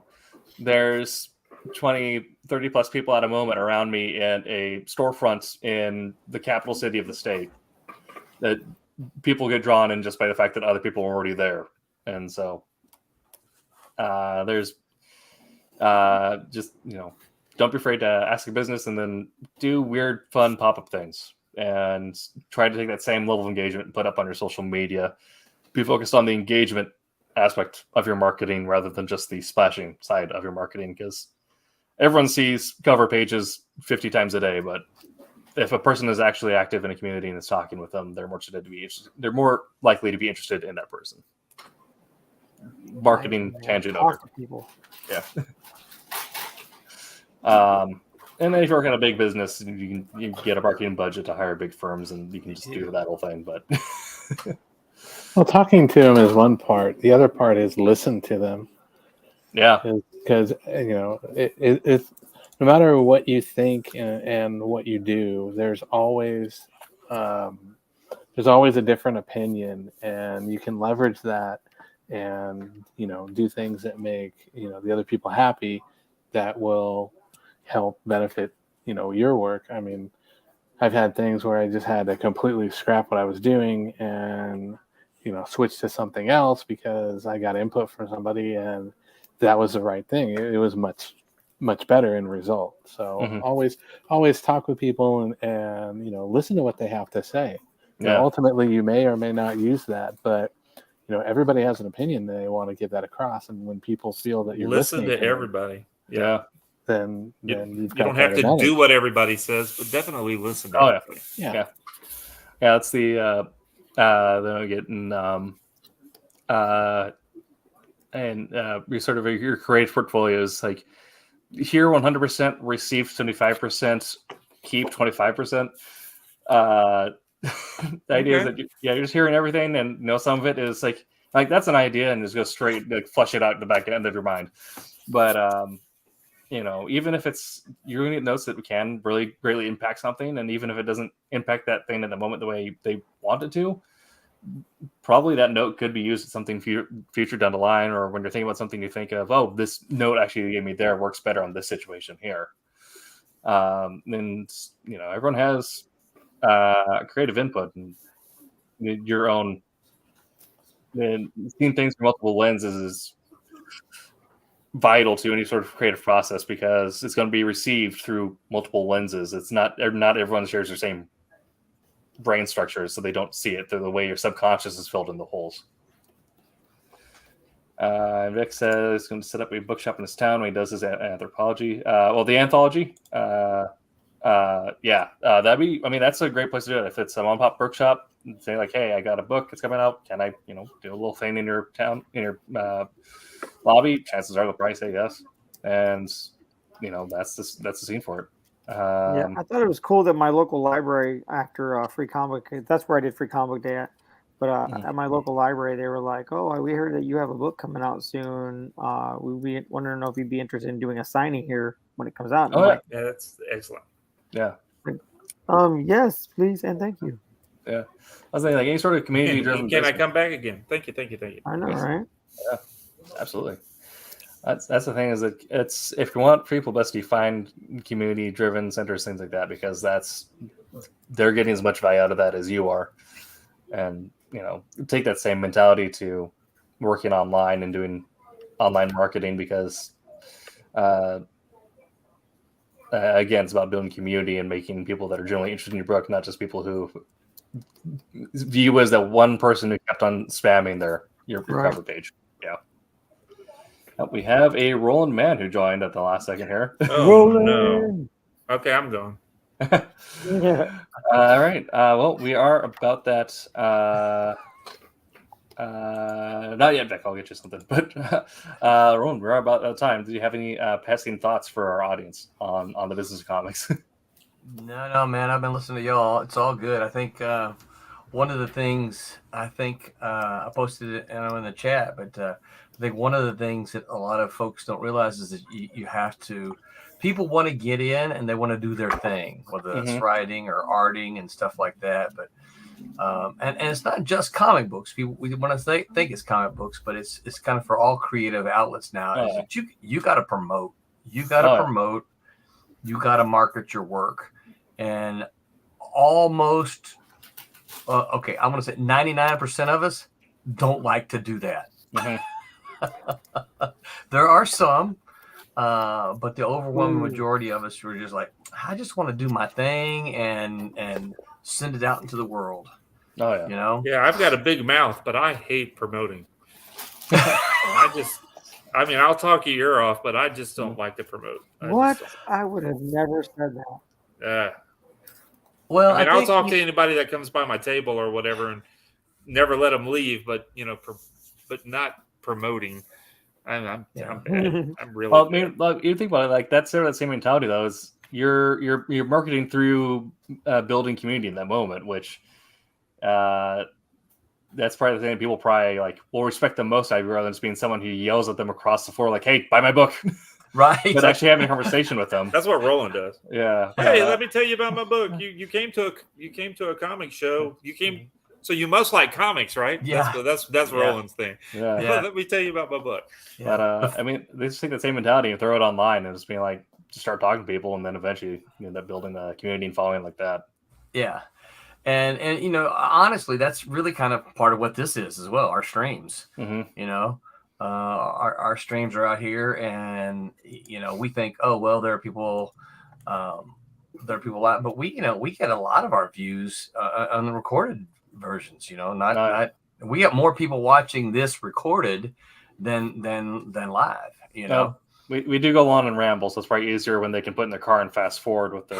there's 20, 30 plus people at a moment around me in a storefront in the capital city of the state, that people get drawn in just by the fact that other people are already there. And so there's just, don't be afraid to ask a business, and then do weird, fun pop-up things, and try to take that same level of engagement and put up on your social media. Be focused on the engagement aspect of your marketing rather than just the splashing side of your marketing, because everyone sees cover pages 50 times a day, but if a person is actually active in a community and is talking with them, they're more likely to be interested in that person. Marketing tangent over. People. Yeah. And then if you're working on a big business, you can get a marketing budget to hire big firms, and you can just do that whole thing. But well, talking to them is one part. The other part is listen to them. Yeah, because it's no matter what you think and what you do, there's always a different opinion, and you can leverage that and do things that make the other people happy, that will help benefit your work. I mean, I've had things where I just had to completely scrap what I was doing and switch to something else because I got input from somebody, and that was the right thing. It was much better in result. So always talk with people and listen to what they have to say. Yeah. Ultimately, you may or may not use that, but everybody has an opinion, they want to get that across, and when people feel that you're Listen listening to them, everybody. Yeah. then You, you've you got don't have that to advantage. do what everybody says, but definitely listen to Oh, yeah. everybody. Yeah. That's the then I'm getting your sort of your creative portfolios, like here 100%, receive 75%, keep 25%. The idea is that you're just hearing everything, and some of it is like that's an idea, and just go straight, like flush it out in the back end of your mind. But even if you're going to get notes that can really greatly impact something, and even if it doesn't impact that thing in the moment the way they want it to, probably that note could be used at something future down the line, or when you're thinking about something, you think of, oh, this note actually gave me there works better on this situation here. And everyone has creative input, and your own, and seeing things from multiple lenses is vital to any sort of creative process, because it's going to be received through multiple lenses. It's not everyone shares the same brain structure, so they don't see it through the way your subconscious is filled in the holes. Vic says he's going to set up a bookshop in his town when he does his anthropology. The anthology. That'd be. I mean, that's a great place to do it. If it's a mom and pop bookshop, say like, "Hey, I got a book. It's coming out. Can I, do a little thing in your town, in your lobby?" Chances are they'll probably say yes, and that's the scene for it. Yeah, I thought it was cool that my local library, after Free Comic, that's where I did Free Comic Day at. But at my local library, they were like, "Oh, we heard that you have a book coming out soon. We wondering if you'd be interested in doing a signing here when it comes out." And I'm like, yeah, that's excellent. Yeah. Yes, please, and thank you. Yeah, I was thinking like any sort of community-driven. Can I come back again? Thank you. I know, right? Yeah, absolutely. That's the thing, is that it's, if you want people, best you find community-driven centers, things like that, because they're getting as much value out of that as you are, and take that same mentality to working online and doing online marketing, because again, it's about building community and making people that are generally interested in your book, not just people who view you as that one person who kept on spamming your cover page. Yeah. We have a Roland Man who joined at the last second here. Oh, no. Okay, I'm going. Yeah. All right. Well, we are about that. Not yet, Vic. I'll get you something. But Roland, we're about out of time. Do you have any passing thoughts for our audience on the business of comics? No, man. I've been listening to y'all. It's all good. I think one of the things I posted it in the chat, but I think one of the things that a lot of folks don't realize is that you have to. People want to get in and they want to do their thing, whether that's writing or arting and stuff like that. But and it's not just comic books. People, we want to think it's comic books, but it's kind of for all creative outlets now. Is that you got to promote. You got to promote. You got to market your work, and almost I'm going to say 99% of us don't like to do that. There are some, but the overwhelming majority of us were just like, I just want to do my thing and send it out into the world. Oh yeah. Yeah, I've got a big mouth, but I hate promoting. I'll talk your ear off, but I just don't like to promote. I would have never said that. Well, I'll talk to anybody that comes by my table or whatever, and never let them leave. But but not promoting. I'm bad. I'm really. Well, you think about it, like that's sort of that same mentality though. Is you're marketing through building community in that moment, which that's probably the thing people probably will respect the most out of you, rather than just being someone who yells at them across the floor like, "Hey, buy my book." Right. But actually having a conversation with them. That's what Roland does. Yeah. Hey, let me tell you about my book. You came to a comic show. So you must like comics, right? Yeah. That's Roland's thing. Yeah. Let me tell you about my book. Yeah. But they just take the same mentality and throw it online and just being like, just start talking to people, and then eventually you end up building a community and following like that. Yeah. And honestly, that's really kind of part of what this is as well. Our streams, our streams are out here, and we think, oh well, there are people out, but we get a lot of our views on the recorded versions. we got more people watching this recorded than live. You know, we do go on and ramble, so it's probably easier when they can put in their car and fast forward with the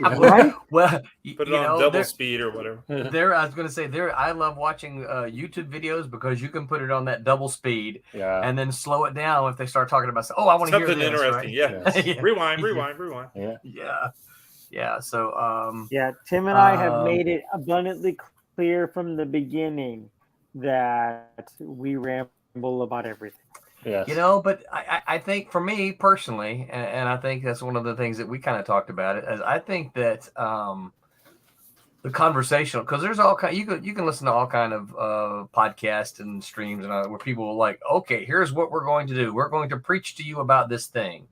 Right? well, Put it on double speed or whatever. I was going to say I love watching YouTube videos because you can put it on that double speed, and then slow it down if they start talking about. Oh, I want to hear something this, interesting. Right? Yeah. Rewind. Yeah. So Tim and I have made it abundantly clear from the beginning that we ramble about everything. Yes. You know, but I think for me personally, and I think that's one of the things that we kind of talked about it, is I think that the conversational, because there's all kind, you can listen to all kind of podcasts and streams and where people are like, okay, here's what we're going to do. We're going to preach to you about this thing.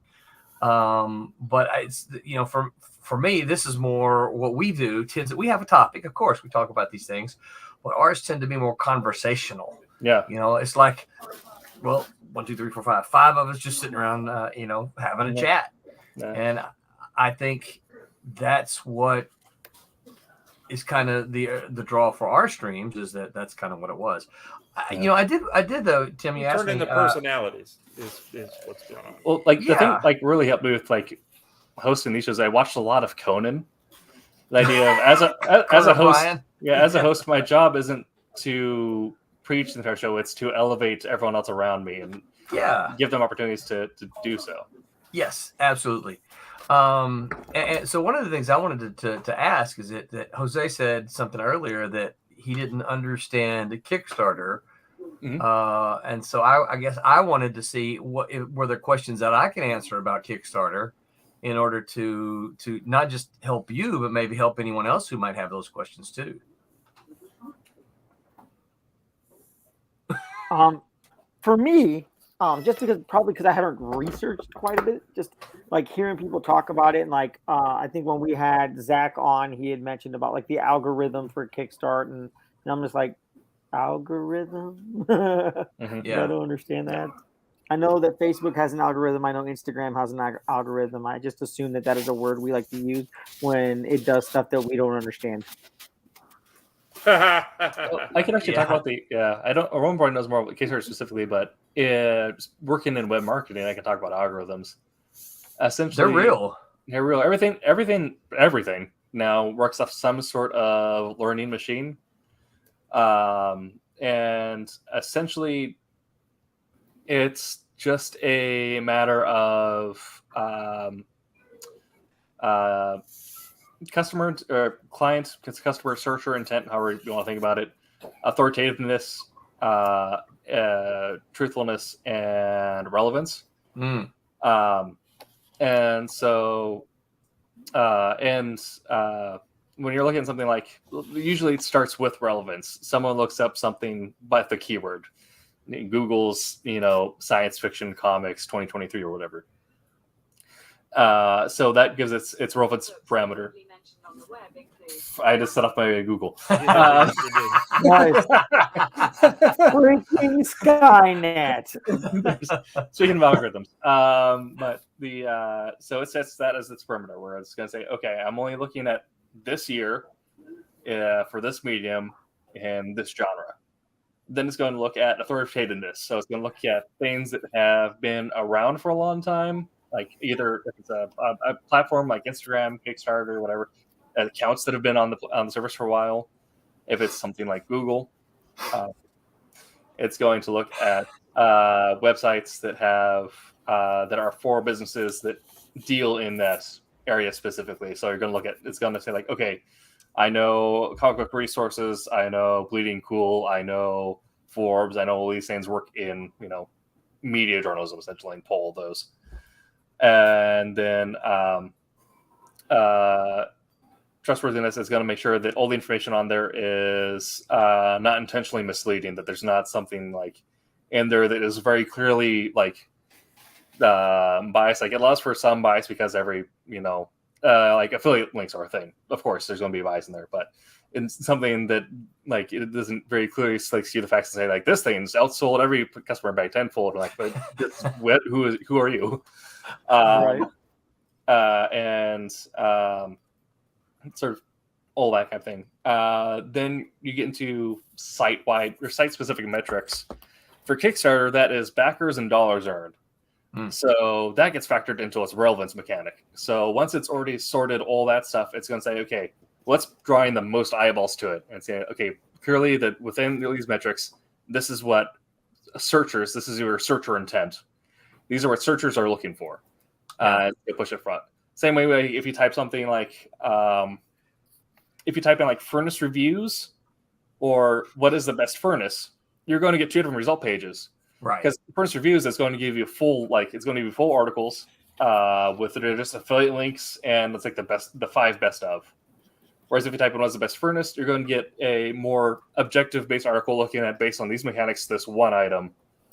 But it's, you know, for me, this is more what we do. We have a topic, of course, we talk about these things, but ours tend to be more conversational. Yeah. You know, it's like, well, 1, 2, 3, 4, 5. 5 of us just sitting around, you know, having a chat. Yeah. And I think that's what is kind of the draw for our streams, is that's kind of what it was. You know, I did though, Tim. You asked me. Turn into personalities is what's going on. Well, like the thing, like really helped me with like hosting these shows. I watched a lot of Conan. The idea of as a host, Brian. as a host, my job isn't to preach the entire show; it's to elevate everyone else around me and give them opportunities to do so. Yes, absolutely. And so one of the things I wanted to ask is that Jose said something earlier that he didn't understand the Kickstarter. Mm-hmm. And so I guess I wanted to see were there questions that I can answer about Kickstarter in order to not just help you, but maybe help anyone else who might have those questions too. For me, just because I haven't researched quite a bit, just like hearing people talk about it, and like I think when we had Zach on, he had mentioned about like the algorithm for Kickstart, and I'm just like, algorithm? Mm-hmm. Yeah. I don't understand that. I know that Facebook has an algorithm. I know Instagram has an algorithm. I just assume that is a word we like to use when it does stuff that we don't understand. Well, I can actually talk about the I don't. Roman knows more about Kickstarter specifically, but working in web marketing, I can talk about algorithms. Essentially, They're real. They're real. Everything now works off some sort of learning machine, and essentially, it's just a matter of customer or client, customer searcher intent, however you want to think about it, authoritativeness, truthfulness, and relevance. And so, when you're looking at something like, usually it starts with relevance. Someone looks up something by the keyword, Google's, science fiction comics 2023 or whatever. So that gives its relevance parameter. I just set off my Google. Nice. Freaking Skynet. Speaking of algorithms, but so it sets that as its parameter, where it's going to say, okay, I'm only looking at this year for this medium and this genre. Then it's going to look at authoritativeness. So it's going to look at things that have been around for a long time, like either if it's a platform like Instagram, Kickstarter, whatever, accounts that have been on the service for a while. If it's something like Google, it's going to look at websites that have that are for businesses that deal in that area specifically. So you're going to look at, it's going to say like, okay, I know comic book resources, I know Bleeding Cool, I know Forbes, I know all these things work in media journalism essentially, and pull those. And then trustworthiness is going to make sure that all the information on there is not intentionally misleading, that there's not something like in there that is very clearly like biased. Like it allows for some bias because every, like affiliate links are a thing. Of course, there's going to be bias in there, but it's something that like it doesn't very clearly like see the facts and say like this thing's outsold every customer by tenfold. Like, but who are you? Right. And sort of all that kind of thing. Then you get into site-wide or site-specific metrics. For Kickstarter, that is backers and dollars earned. So that gets factored into its relevance mechanic. So once it's already sorted all that stuff, it's going to say, okay, let's draw in the most eyeballs to it and say, okay, clearly that within these metrics, this is what searchers, this is your searcher intent. These are what searchers are looking for. To push it front. Same way if you type something like, if you type in like furnace reviews or what is the best furnace, you're going to get two different result pages. Right. Because furnace reviews is going to give you full, like it's going to give you full articles with just affiliate links and it's like the 5 best of. Whereas if you type in what's the best furnace, you're going to get a more objective based article looking at based on these mechanics, this one item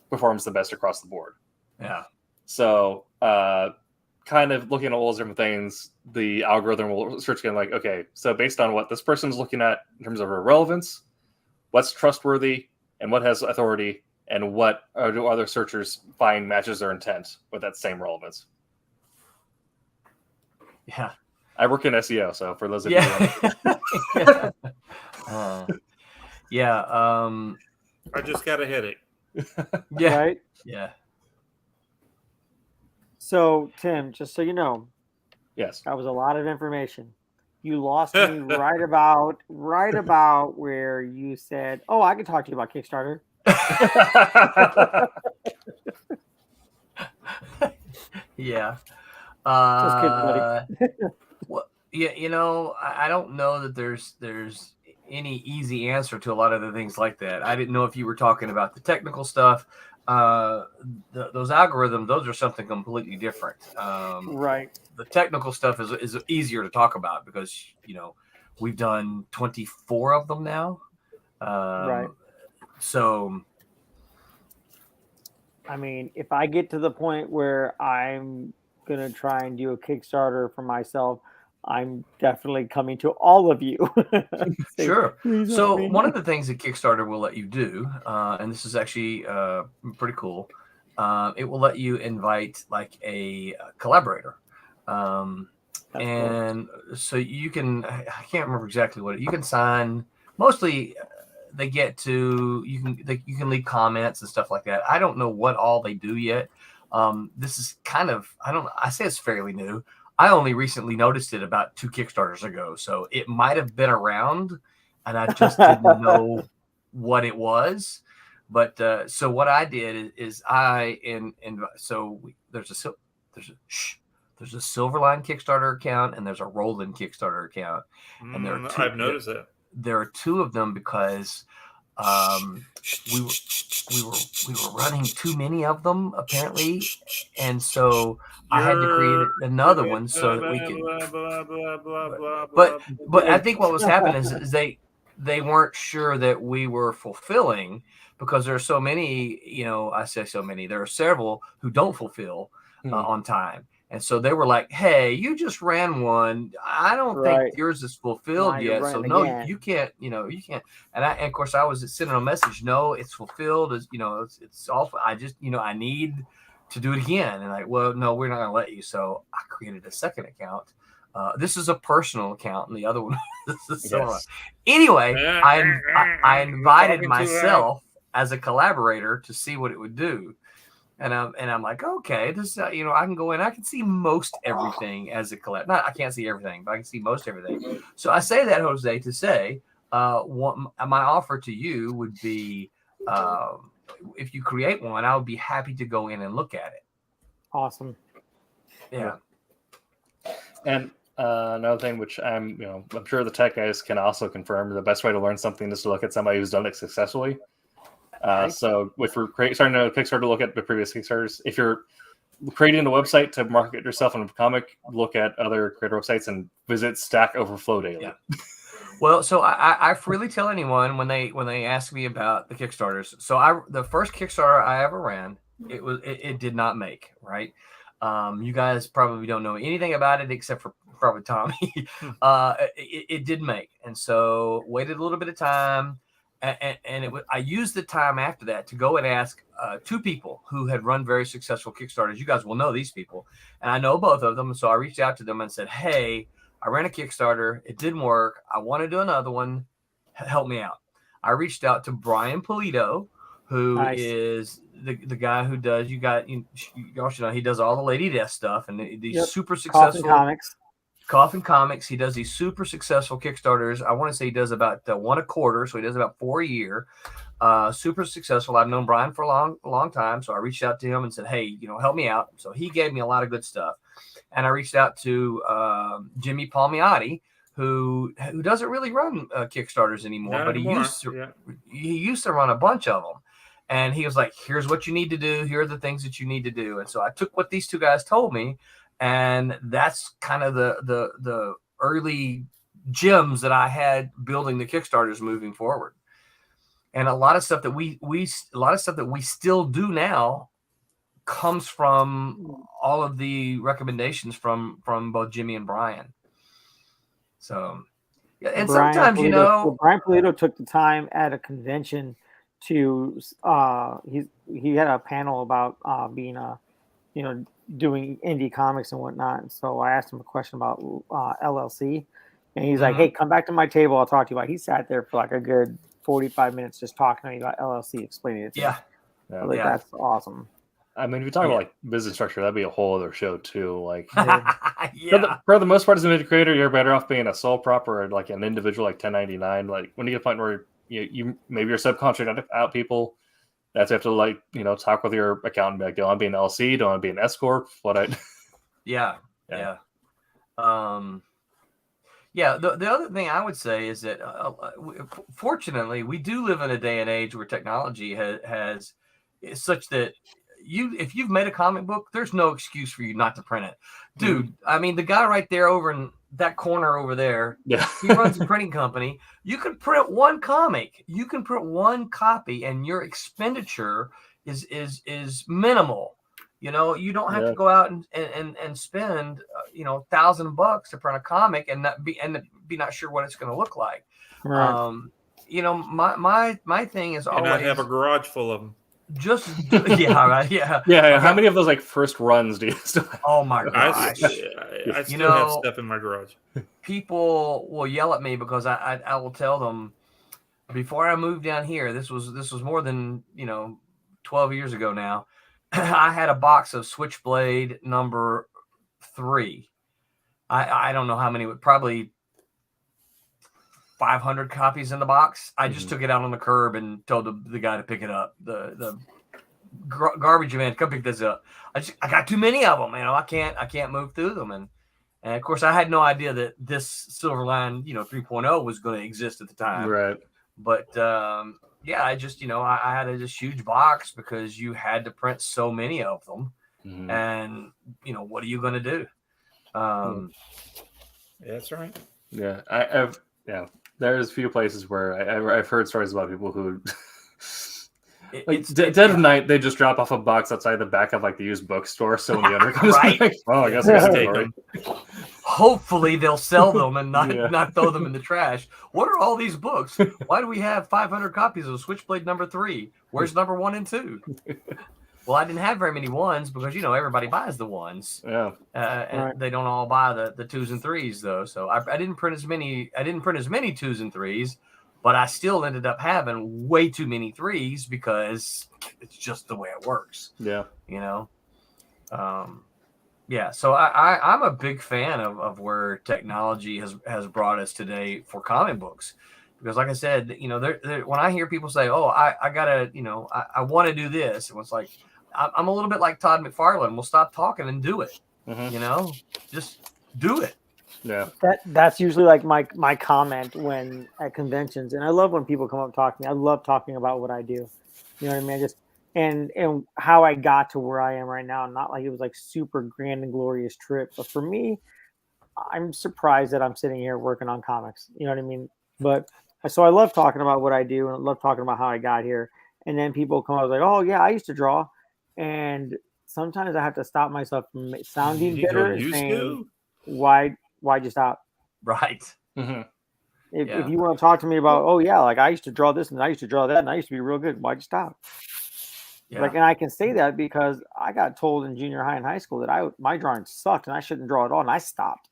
performs the best across the board. Yeah. So kind of looking at all those different things, the algorithm will search again like, okay, so based on what this person's looking at in terms of relevance, what's trustworthy and what has authority, and what do other searchers find matches their intent with that same relevance. Yeah. I work in SEO, so for those of you I just got a headache. Yeah. Right? Yeah. So, Tim, just so you know, yes, that was a lot of information. You lost me right about where you said, "Oh, I can talk to you about Kickstarter." Yeah. Just kidding, buddy. Well, yeah, I don't know that there's any easy answer to a lot of the things like that. I didn't know if you were talking about the technical stuff. Those algorithms, those are something completely different. Right. The technical stuff is easier to talk about because we've done 24 of them now. Right. So, I mean, if I get to the point where I'm gonna try and do a Kickstarter for myself, I'm definitely coming to all of you. Say, sure. "Please help So me." one of the things that Kickstarter will let you do, and this is actually pretty cool, it will let you invite like a collaborator. And so you can, I can't remember exactly what you can sign. Mostly they get to, you can leave comments and stuff like that. I don't know what all they do yet. This is kind of, I say it's fairly new. I only recently noticed it about 2 Kickstarters ago. So it might have been around and I just didn't know what it was. But so what I did is there's a Silverline Kickstarter account and there's a Roland Kickstarter account. And there are 2, I've noticed that. There are 2 of them because we were running too many of them apparently, and so I had to create another one so that we could. But I think what was happening is they weren't sure that we were fulfilling because there are so many. I say so many. There are several who don't fulfill on time. And so they were like, "Hey, you just ran one. I don't think yours is fulfilled yet. So no, you can't. You can't." And of course, I was sending a message. No, it's fulfilled. It's all. I just, I need to do it again. And like, well, no, we're not going to let you. So I created a second account. This is a personal account, and the other one is yes. Anyway, I invited myself as a collaborator to see what it would do. And I'm like, okay, this I can go in, I can see most everything as a collab. Not I can't see everything, but I can see most everything. So I say that, Jose, to say, my offer to you would be, if you create one, I would be happy to go in and look at it. Awesome. Yeah. And another thing, which I'm sure the tech guys can also confirm, the best way to learn something is to look at somebody who's done it successfully. So if we're starting to Kickstarter to look at the previous Kickstarters, if you're creating a website to market yourself in a comic, look at other creator websites and visit Stack Overflow daily. Yeah. Well, so I freely tell anyone when they ask me about the Kickstarters. So the first Kickstarter I ever ran, it did not make, right? You guys probably don't know anything about it except for probably Tommy. It did make, and so waited a little bit of time. And I used the time after that to go and ask 2 people who had run very successful Kickstarters. You guys will know these people. And I know both of them. So I reached out to them and said, hey, I ran a Kickstarter. It didn't work. I want to do another one. Help me out. I reached out to Brian Polito, who Nice. is the guy who does, y'all should know, he does all the Lady Death stuff and these Yep. super Coffin successful Comics. Coffin Comics. He does these super successful Kickstarters. I want to say he does about one a quarter, so he does about 4 a year. Super successful. I've known Brian for a long time, so I reached out to him and said, "Hey, help me out." So he gave me a lot of good stuff, and I reached out to Jimmy Palmiotti, who doesn't really run Kickstarters anymore, Not but anymore. he used to run a bunch of them. And he was like, "Here's what you need to do. Here are the things that you need to do." And so I took what these two guys told me, and that's kind of the early gems that I had building the Kickstarters moving forward. And a lot of stuff that we still do now comes from all of the recommendations from both Jimmy and Brian. So, yeah, and sometimes Brian Polito took the time at a convention to he had a panel about being doing indie comics and whatnot. And so I asked him a question about LLC, and he's like, "Hey, come back to my table. I'll talk to you about." He sat there for like a good 45 minutes just talking to me about LLC, explaining it to me. That's awesome. I mean, if you talk about like business structure, that'd be a whole other show too. Like, yeah. For the most part, as a media creator, you're better off being a sole prop or like an individual, like 1099. Like when you get to a point where you maybe you're subcontracting out people, that's you have to like talk with your accountant, be like, do I want to be an LC? Do I want to be an S corp? Yeah. The other thing I would say is that fortunately we do live in a day and age where technology has such that if you've made a comic book, there's no excuse for you not to print it, dude. I mean, the guy right there over in that corner over there, he runs a printing company. You can print one comic, you can print one copy, and your expenditure is minimal. You don't have to go out and spend $1,000 to print a comic and be not sure what it's going to look like. Right. My thing is always, and I have a garage full of them. Just right, yeah. How many of those like first runs do you still have? Oh my gosh! I still have stuff in my garage. People will yell at me because I will tell them, before I moved down here, this was more than 12 years ago now. I had a box of Switchblade number 3. I don't know how many, probably 500 copies in the box. I just took it out on the curb and told the guy to pick it up. The garbage man, come pick this up. I got too many of them. I can't move through them. And of course I had no idea that this Silverline 3.0 was going to exist at the time. Right. But I just I had this huge box because you had to print so many of them. And what are you going to do? That's right. Yeah, there's a few places where I've heard stories about people who dead of night they just drop off a box outside the back of like the used bookstore, so when the owner comes right? back, I guess I gotta take them. Hopefully they'll sell them and not throw them in the trash. What are all these books? Why do we have 500 copies of Switchblade number 3? Where's number 1 and 2? Well, I didn't have very many ones because everybody buys the ones. Yeah. And they don't all buy the 2s and 3s though. So I didn't print as many 2s and 3s, but I still ended up having way too many 3s because it's just the way it works. Yeah. So I'm a big fan of where technology has brought us today for comic books. Because like I said, when I hear people say, "Oh, I gotta, I want to do this," and it's like, I'm a little bit like Todd McFarlane. We'll stop talking and do it. Just do it. Yeah. That's usually like my comment when at conventions, and I love when people come up and talk to me. I love talking about what I do. You know what I mean? Just and how I got to where I am right now. Not like it was like super grand and glorious trip, but for me, I'm surprised that I'm sitting here working on comics. You know what I mean? But so I love talking about what I do and I love talking about how I got here. And then people come up like, "Oh yeah, I used to draw," and sometimes I have to stop myself from sounding bitter and saying, "Why'd you stop?" Right. If you want to talk to me about, "Oh yeah, like I used to draw this and I used to draw that and I used to be real good," why'd you stop? Yeah. And I can say that because I got told in junior high and high school that my drawing sucked and I shouldn't draw at all, and I stopped.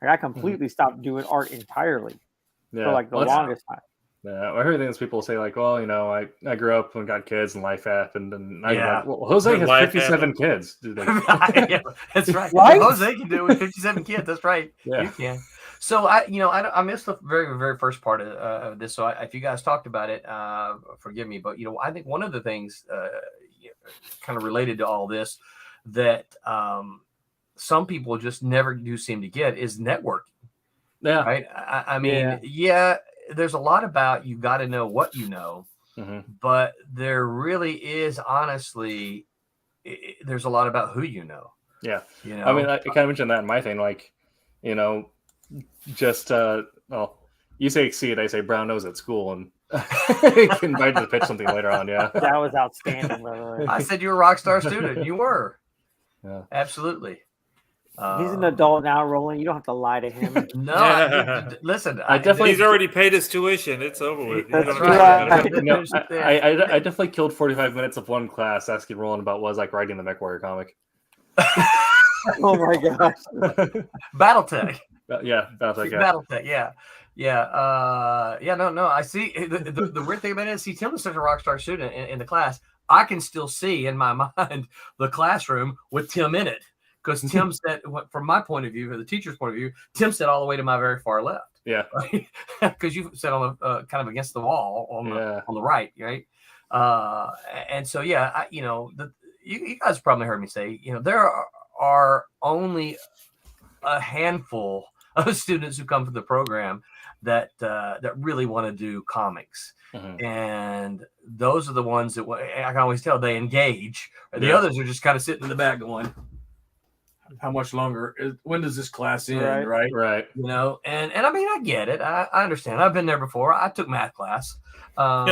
Like, I completely stopped doing art entirely Yeah. for like the Well, that's- longest time. Yeah, I heard things people say like, well, I grew up and got kids and life happened, and I'm Yeah. like, well, Jose has Life 57 kids. Dude, Yeah, that's right. Right? Jose can do it with 57 kids. That's right. Yeah. You can. So I missed the very, very first part of this. So if you guys talked about it, forgive me. But I think one of the things, kind of related to all this, that some people just never do seem to get is networking. Yeah. Right. I mean, there's a lot about you got to know what you know, but there really is, honestly, there's a lot about who you know. Yeah. You know, I mean, I kind of mentioned that in my thing, like, just well, you say exceed, I say brown nose at school, and can invite you to pitch something later on. Yeah. That was outstanding, by the way. I said you were a rock star student. You were. Yeah. Absolutely. He's an adult now, Roland. You don't have to lie to him. No, listen. I definitely- He's already paid his tuition. It's over with. That's He's right. I definitely killed 45 minutes of one class asking Roland about what it was like writing the MechWarrior comic. Oh my gosh. BattleTech. Yeah, Battletech. Yeah. BattleTech. Yeah. No. I see. The weird thing about it is, see, Tim was such a rock star student in the class. I can still see in my mind the classroom with Tim in it, because Tim sat, from my point of view, or the teacher's point of view, Tim sat all the way to my very far left. Yeah. Right. Because you sat on the kind of against the wall on the right, right. And so you guys probably heard me say, there are only a handful of students who come to the program that really want to do comics. And those are the ones that I can always tell they engage. The others are just kind of sitting in the back going, how much longer? When does this class end? Right. And I mean, I get it. I understand. I've been there before. I took math class. But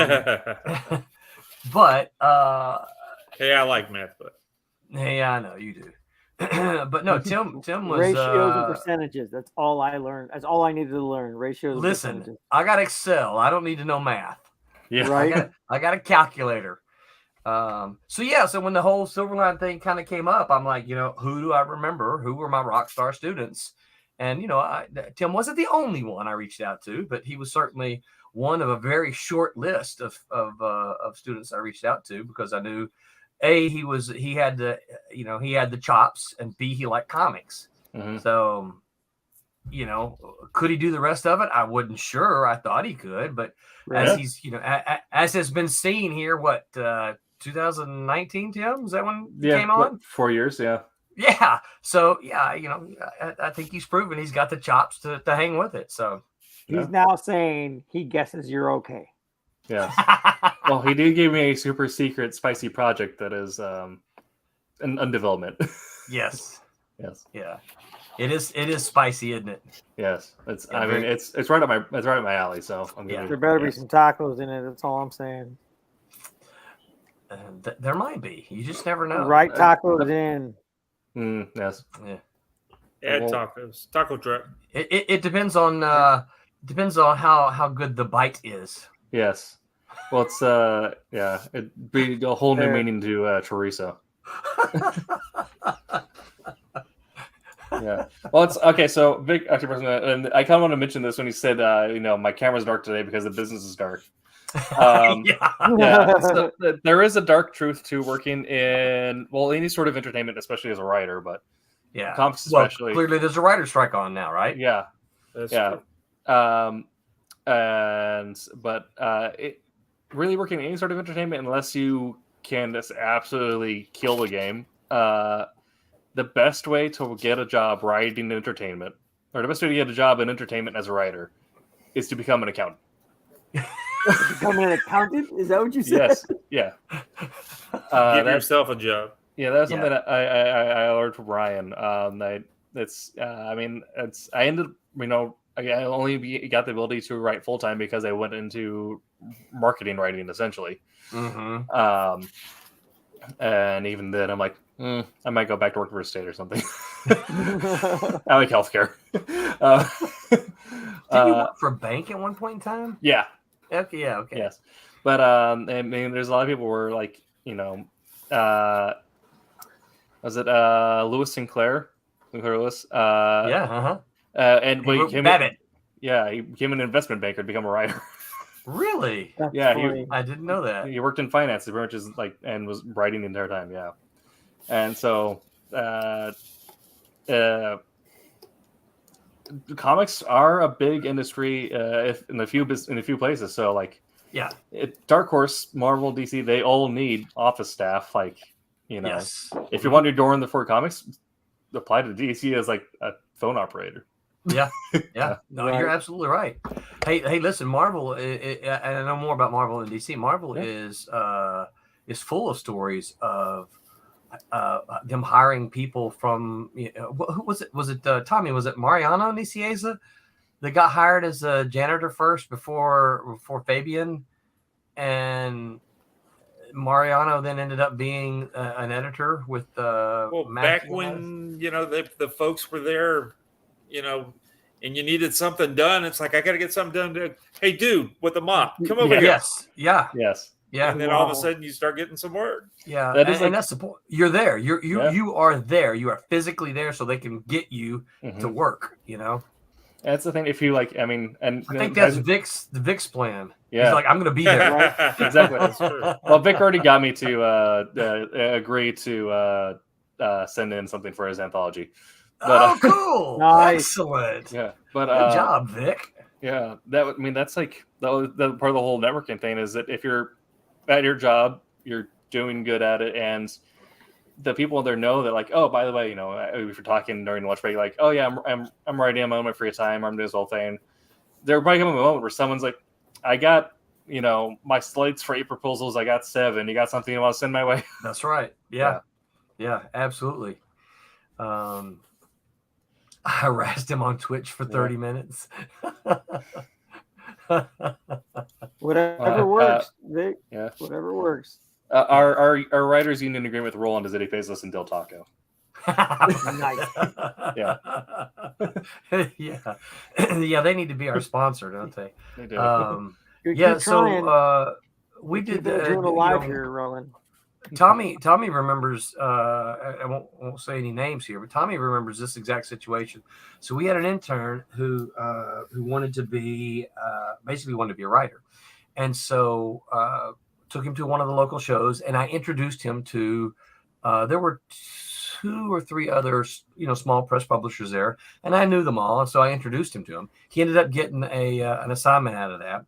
hey, I like math, but hey, I know you do. But no, Tim was ratios and percentages. That's all I learned. That's all I needed to learn. Ratios. Listen, and percentages. I got Excel. I don't need to know math. Yeah. Right. I got a calculator. So when the whole Silverline thing kind of came up, I'm like, who do I remember? Who were my rock star students? And Tim wasn't the only one I reached out to, but he was certainly one of a very short list of students I reached out to, because I knew A, he had the chops, and B, he liked comics. So, could he do the rest of it? I wasn't sure. I thought he could, but as he's, as has been seen here, 2019, Tim, is that when he came on? 4 years, yeah. Yeah. So I think he's proven he's got the chops to hang with it. So he's now saying he guesses you're okay. Yeah. Well, he did give me a super secret spicy project that is in development. Yes. Yes. Yeah. It is spicy, isn't it? Yes. It's right up my alley. So I'm gonna. There better be some tacos in it. That's all I'm saying. There might be. You just never know. Right tacos in. Yes. Yeah. Add tacos. Taco truck. It depends on how good the bite is. Yes. Well, it's it'd be a whole new meaning to chorizo. Yeah. Well, it's okay. So Vic, actually, and I kind of want to mention this when he said, my camera's dark today because the business is dark. Yeah. So there is a dark truth to working in any sort of entertainment, especially as a writer, but comics especially. Clearly, there's a writer's strike on now, right? Yeah. That's true. It really working in any sort of entertainment, unless you can just absolutely kill the game. The best way to get a job writing entertainment, or the best way to get a job in entertainment as a writer, is to become an accountant. Become an accountant? Is that what you said? Yes. Yeah. Give yourself a job. Yeah, that's something that I learned from Ryan. I only got the ability to write full time because I went into marketing writing essentially. And even then, I'm like, I might go back to work for a state or something. I like healthcare. Did you work for a bank at one point in time? Yeah. Okay. Yeah. Okay. Yes. But I mean, there's a lot of people who were like, was it Lewis Sinclair? Sinclair Lewis? And He he wrote became Babbitt. he became an investment banker to become a writer. Really? That's Yeah, funny. I didn't know that. He worked in finance, pretty much and was writing the entire time. Yeah, and so comics are a big industry if in a few places. So like, Yeah. Dark Horse, Marvel, DC, they all need office staff. Like, Yes. if you want your door in the for comics, apply to DC as like a phone operator. Yeah. Yeah. No, Right. you're absolutely right. Hey, listen, Marvel. And I know more about Marvel than DC. Marvel is full of stories of them hiring people from. Who was it? Was it Tommy? Was it Mariano Nicieza that got hired as a janitor first before Fabian, and Mariano then ended up being an editor with Well, back when the folks were there, and you needed something done, it's like I got to get something done. Hey, dude, with the mop, come over here. Yes. Yeah. Yes. Yeah. And then all of a sudden you start getting some work. Yeah, That is and that's the point. You're there. You are there. You are physically there, so they can get you to work. That's the thing. If you like, I mean, and I think that's the Vic's plan. Yeah. He's like, I'm going to be there. Right? Exactly. That's true. Well, Vic already got me to agree to send in something for his anthology. Oh, cool! Nice. Excellent. Yeah, but Good job, Vic. Yeah, that's like that part of the whole networking thing is that if you're at your job, you're doing good at it, and the people there know that, like, oh, by the way, if you're talking during the lunch break, like, oh yeah, I'm writing, I'm on my free time, I'm doing this whole thing. There might come a moment where someone's like, I got my slates for 8 proposals, I got 7. You got something you want to send my way? That's right. Yeah, absolutely. I harassed him on Twitch for 30 minutes. Whatever works, Vic. Yeah. Whatever works. Our writers union agreement with Roland is that he pays us in Del Taco. Nice. Yeah. Yeah, they need to be our sponsor, don't they? They do. Keep trying. We did doing a live here, Roland. Tommy remembers. I won't say any names here, but Tommy remembers this exact situation. So we had an intern who wanted to be basically wanted to be a writer, and so took him to one of the local shows, and I introduced him to. There were 2 or 3 other small press publishers there, and I knew them all, and so I introduced him to them. He ended up getting an assignment out of that.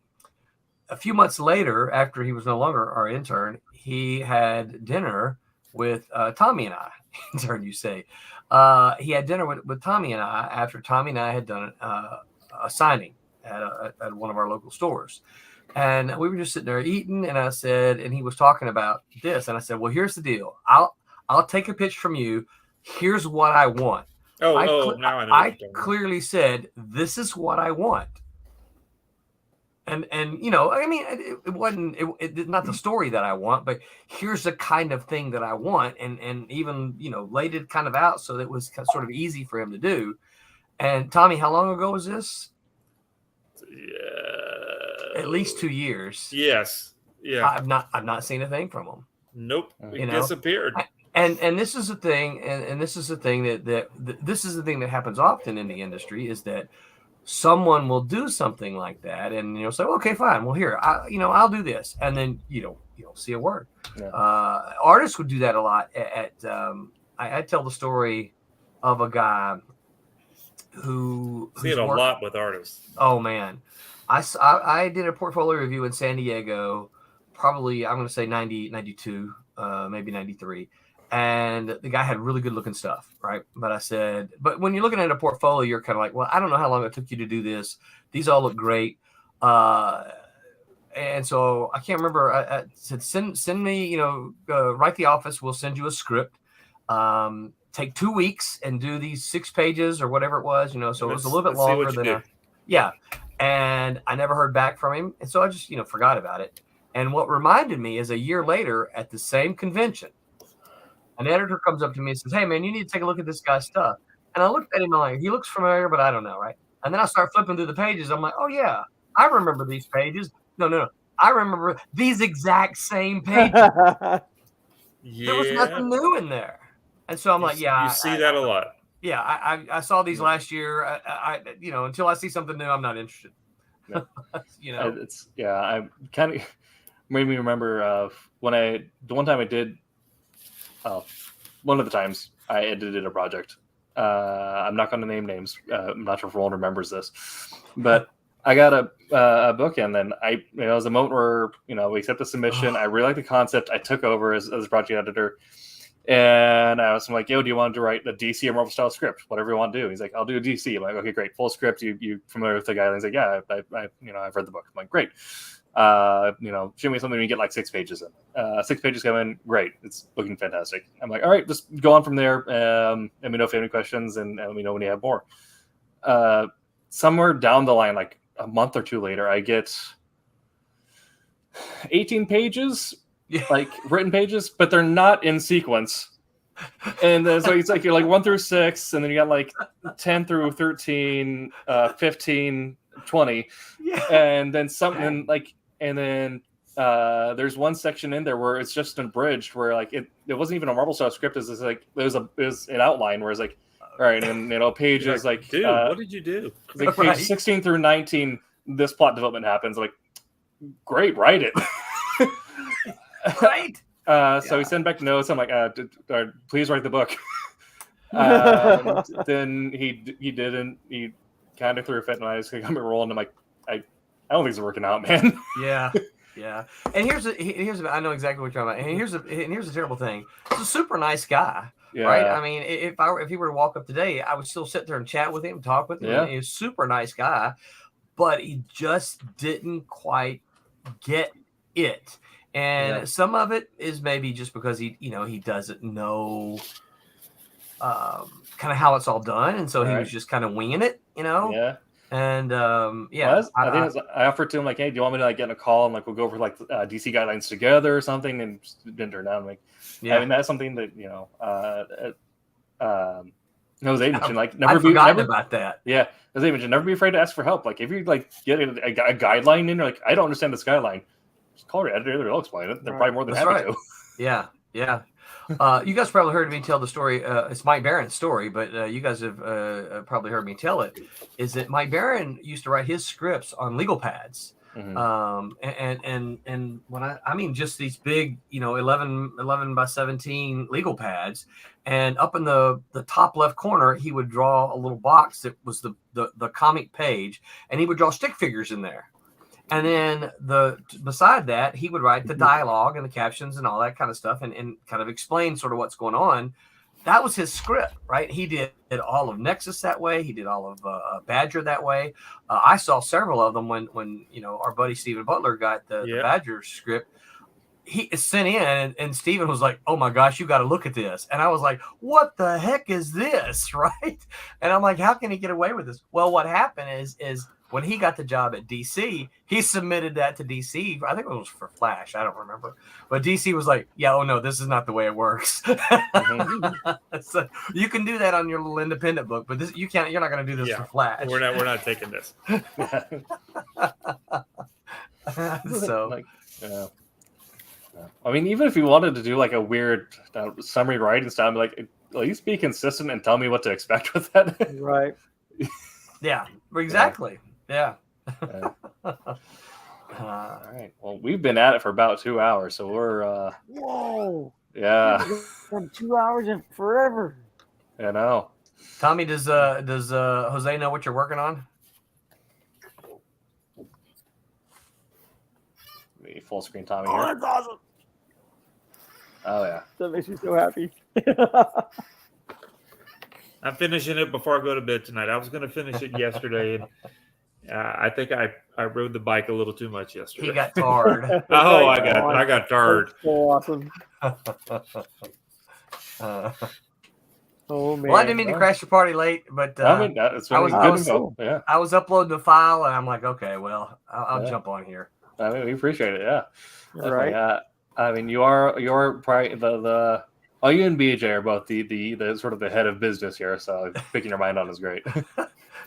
A few months later, after he was no longer our intern, he had dinner with Tommy and I. Intern, you say? He had dinner with Tommy and I after Tommy and I had done a signing at one of our local stores, and we were just sitting there eating. And I said, and he was talking about this, and I said, well, here's the deal. I'll take a pitch from you. Here's what I want. Now I know. I clearly said, this is what I want. And I mean, it wasn't it not the story that I want, but here's the kind of thing that I want, and even laid it kind of out so that it was sort of easy for him to do. And Tommy, how long ago was this? At least 2 years. Yes. Yeah. I've not seen a thing from him. Nope. It disappeared. And this is the thing, and this is the thing that this is the thing that happens often in the industry is that someone will do something like that, and say, okay, fine. Well, here, I'll do this, and then you don't see a word. Yeah. Artists would do that a lot. I tell the story of a guy who see it a lot with artists. Oh man, I did a portfolio review in San Diego, probably I'm going to say 92, maybe 93. And the guy had really good looking stuff, right? But I said, but when you're looking at a portfolio, you're kind of like, well, I don't know how long it took you to do this. These all look great. And so I can't remember. I said, send me, write the office. We'll send you a script. Take 2 weeks and do these 6 pages or whatever it was, so it was a little bit longer than yeah. And I never heard back from him. And so I just, forgot about it. And what reminded me is a year later at the same convention, an editor comes up to me and says, hey, man, you need to take a look at this guy's stuff. And I looked at him and I'm like, he looks familiar, but I don't know, right? And then I start flipping through the pages. I'm like, oh, yeah, I remember these pages. No. I remember these exact same pages. Yeah. There was nothing new in there. And so I'm like, yeah. You see that a lot. yeah, I saw these last year. I until I see something new, I'm not interested. Yeah. It's I kind of made me remember the one time I did. One of the times I edited a project. I'm not going to name names. I'm not sure if Roland remembers this, but I got a book, and then it was a moment where we accept the submission. I really like the concept. I took over as a project editor, and I was like, "Yo, do you want to write a DC or Marvel style script? Whatever you want to do." He's like, "I'll do a DC." I'm like, "Okay, great, full script. You familiar with the guy?" And he's like, "Yeah, I've read the book." I'm like, "Great." Show me something we get like 6 pages in. 6 pages come in, great. It's looking fantastic. I'm like, all right, just go on from there. Let me know if you have any questions, and let me know when you have more. Somewhere down the line, like a month or two later, I get 18 pages, like written pages, but they're not in sequence. And then so it's like you're like 1 through 6, and then you got like 10 through 13, 15, 20, and then something like. And then there's one section in there where it's just abridged, where like it wasn't even a Marvel style script. It's like it was an outline where it's like, all right, and pages like, dude, what did you do? Like page 16 through 19, this plot development happens. I'm like, great, write it. Right. So he sent back notes. I'm like, please write the book. Then he didn't. He kind of threw a fit, and I just got me rolling. I'm like, I don't think it's working out, man. Yeah. And here's I know exactly what you're talking about. And here's the terrible thing. He's a super nice guy, right? I mean, if he were to walk up today, I would still sit there and chat with him, talk with him. Yeah. He's a super nice guy, but he just didn't quite get it. And some of it is maybe just because he doesn't know kind of how it's all done, and so he was just kind of winging it, Yeah. And I offered to him like, hey, do you want me to like get in a call and like we'll go over like DC guidelines together or something, and just didn't turn down. Like, I mean that's something that Jose mentioned, like never about that. Yeah, Jose mentioned never be afraid to ask for help. Like if you like get a guideline in, like I don't understand this guideline, just call your editor, they'll explain it. They're probably more than happy to. Yeah. You guys probably heard me tell the story. It's Mike Barron's story, but you guys have probably heard me tell it. Is that Mike Barron used to write his scripts on legal pads, and when I mean just these big, 11 by 17 legal pads, and up in the top left corner he would draw a little box that was the comic page, and he would draw stick figures in there. And then beside that, he would write the dialogue and the captions and all that kind of stuff, and kind of explain sort of what's going on. That was his script, right? He did all of Nexus that way. He did all of Badger that way. I saw several of them when our buddy Stephen Butler got the Badger script. He sent in, and Stephen was like, "Oh my gosh, you got to look at this." And I was like, "What the heck is this?" Right? And I'm like, "How can he get away with this?" Well, what happened is when he got the job at DC, he submitted that to DC. I think it was for Flash. I don't remember. But DC was like, yeah, oh no, this is not the way it works. So you can do that on your little independent book, but this you can't. You're not going to do this for Flash. We're not taking this. So, I mean, even if you wanted to do like a weird summary writing style, like at least be consistent and tell me what to expect with that. Right. Yeah. Exactly. Yeah. All right. Well, we've been at it for about 2 hours, so we're whoa. Yeah. From 2 hours and forever. I know. Tommy, does Jose know what you're working on? The full screen Tommy here. Oh, that's awesome. Oh yeah. That makes me so happy. I'm finishing it before I go to bed tonight. I was going to finish it yesterday, and I think I rode the bike a little too much yesterday. He got tarred. I got tarred. So awesome. Oh man! Well, I didn't mean to crash your party late, but I mean that's really good info. Yeah, I was uploading the file, and I'm like, okay, well, I'll jump on here. I mean, we appreciate it. Yeah, right. I mean, you're probably the. Oh, you and BJ are both the sort of the head of business here, so picking your mind on is great.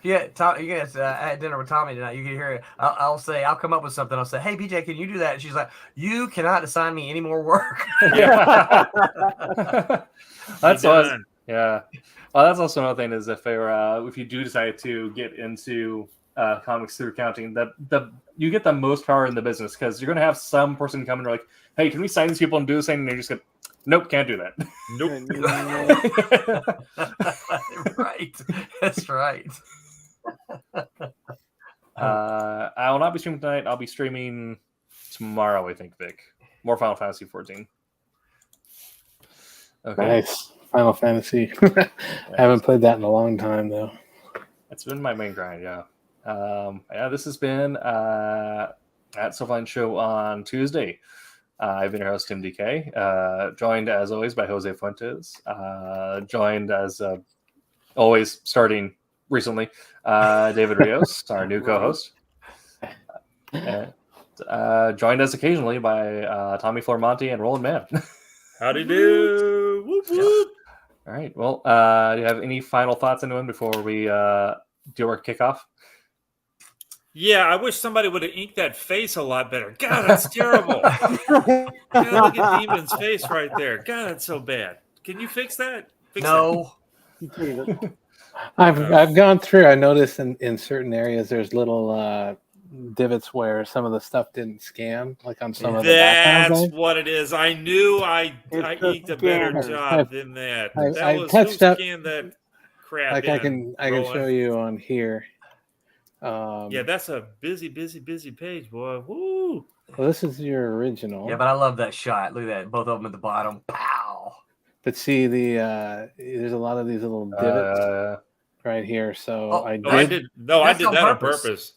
Yeah, Tom, you guys, I had dinner with Tommy tonight. You can hear it. I'll say, I'll come up with something. I'll say, hey, BJ, can you do that? And she's like, you cannot assign me any more work. Yeah. That's awesome. Yeah. Well, that's also another thing is if you do decide to get into comics through accounting, you get the most power in the business because you're going to have some person come and like, hey, can we sign these people and do this thing? And you're just going, nope, can't do that. Nope. Right. That's right. I will not be streaming tonight. I'll be streaming tomorrow, I think, Vic. More Final Fantasy 14. Okay. Nice. Final Fantasy. I haven't played that in a long time, though. It's been my main grind, yeah. This has been at Silverline Show on Tuesday. I've been your host, Tim DK, joined as always by Jose Fuentes, joined as always, starting recently, David Rios, our new co-host, joined us occasionally by Tommy Flormonti and Roland Mann. Howdy do. Whoop, whoop. All right. Well, do you have any final thoughts, anyone, before we do our kickoff? Yeah, I wish somebody would have inked that face a lot better. God, that's terrible. God, look at Demon's face right there. God, that's so bad. Can you fix that? No. I've gone through. I noticed in certain areas there's little divots where some of the stuff didn't scan, like on some of the background. That's what it is. I knew I inked a better job than that. I touched up. Scanned that crap. Like I can show you on here. Yeah, that's a busy page, boy. Woo! Well, this is your original. Yeah, but I love that shot. Look at that. Both of them at the bottom. Pow! But see, there's a lot of these little divots right here. So I did that on purpose.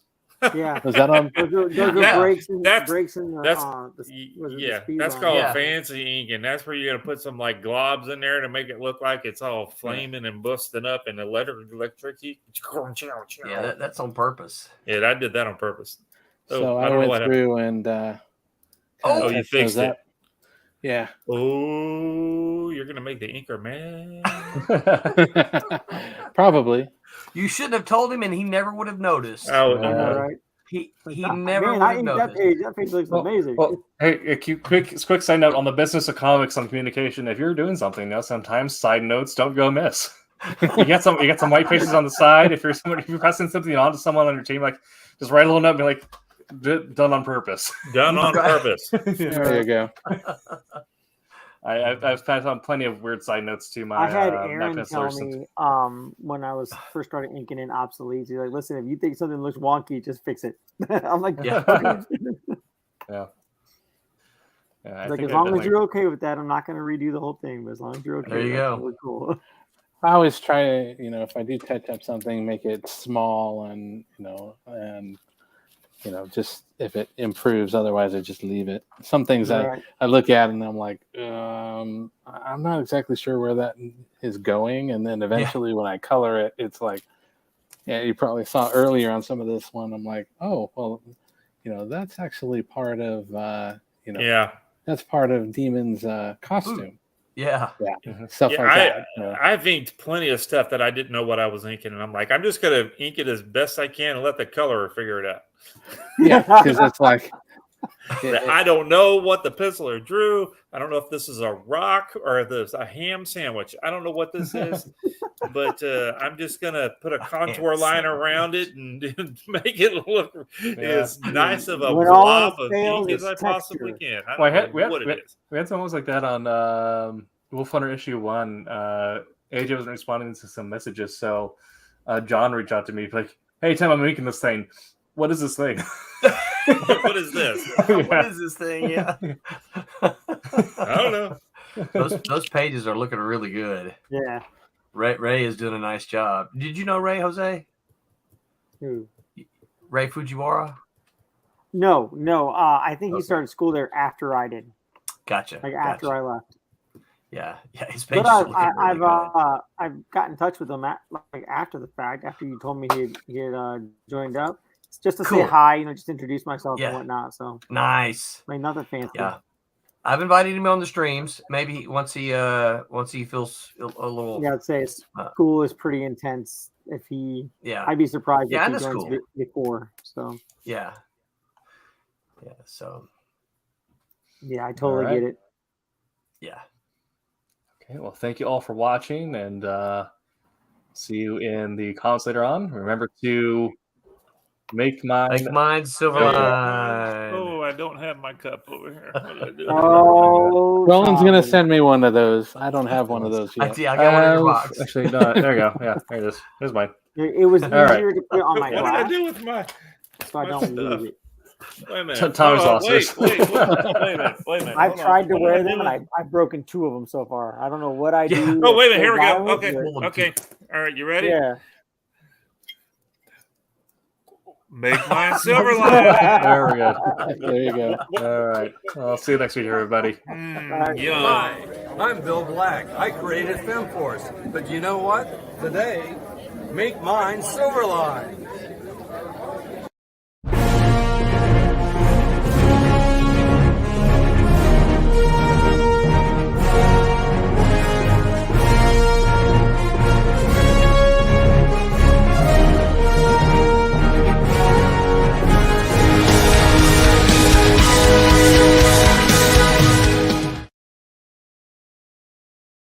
Yeah. Was that on? Those are breaks in that's the called fancy ink, and that's where you're gonna put some like globs in there to make it look like it's all flaming and busting up and electric heat. Yeah, that's on purpose. Yeah, I did that on purpose. So I went through and you fixed it. Yeah. Oh, you're gonna make the inker mad. Probably. You shouldn't have told him, and he never would have noticed. Oh, right. He never would I have noticed. noticed. That page looks amazing. Well, hey, a quick side note on the business of comics on communication. If you're doing something, sometimes side notes don't go amiss. You get some white faces on the side. If you're passing something on to someone on your team, like just write a little note and be like, done on purpose. Done on purpose. There you go. I've found plenty of weird side notes to my. I had Aaron tell me when I was first started inking in obsoletes. He's like, "Listen, if you think something looks wonky, just fix it." I'm like, Yeah. Yeah. Like as long as you're okay with that, I'm not going to redo the whole thing. But as long as you're okay, There you go. Really cool. I always try to, if I do touch up something, make it small and just if it improves. Otherwise, I just leave it. Some things I look at and I'm like, I'm not exactly sure where that is going. And then eventually when I color it, it's like, yeah, you probably saw earlier on some of this one. I'm like, oh, well, that's actually part of, that's part of Demon's costume. Yeah. Stuff like that. I've inked plenty of stuff that I didn't know what I was inking, and I'm like, I'm just gonna ink it as best I can and let the colorer figure it out. Yeah, because it's like I don't know what the penciler drew. I don't know if this is a rock or this a ham sandwich. I don't know what this is, but I'm just gonna put a contour line around it and make it look as nice of a blob of ink as I possibly can. I don't know what it is. We had something like that on Wolf Hunter issue 1. AJ wasn't responding to some messages, so John reached out to me like, "Hey Tim, I'm making this thing. What is this thing?" What is this? What is this thing? Yeah. I don't know. Those pages are looking really good. Yeah. Ray is doing a nice job. Did you know Ray, Jose? Who? Ray Fujiwara? No. I think he started school there after I did. Gotcha. After I left. Yeah. His pages But are looking really good. I've got in touch with him after the fact. After you told me he had joined up. Just to say hi, just introduce myself and whatnot. So nice. Nothing fancy. Yeah, I've invited him on the streams. Maybe once he feels a little. Yeah, I'd say school is pretty intense. If he, I'd be surprised if he joins before. So yeah. So yeah, I totally get it. Yeah. Okay. Well, thank you all for watching, and See you in the comments later on. Remember to make mine. Silverline. Oh, I don't have my cup over here. What did I do? Oh, Roland's gonna Tommy. send me one of those. I don't have one of those yet. I got one in your box. Actually, no. There you go. Yeah, there it is. There's mine. It was All right. easier to put it on my What did I glass, do with my so I don't lose it. Wait a minute. Thomas lost wait, this. wait a minute. I've Hold on. tried to What did wear I them, do and with- I've broken 2 of them so far. I don't know what I Yeah. do. Oh, wait a minute. that's Here we so go. violent, Okay. All right. You ready? Yeah. Make mine Silverline. There we go. There you go. All right. I'll see you next week, everybody. Yeah. Hi, I'm Bill Black. I created FemForce. But you know what? Today, make mine Silverline.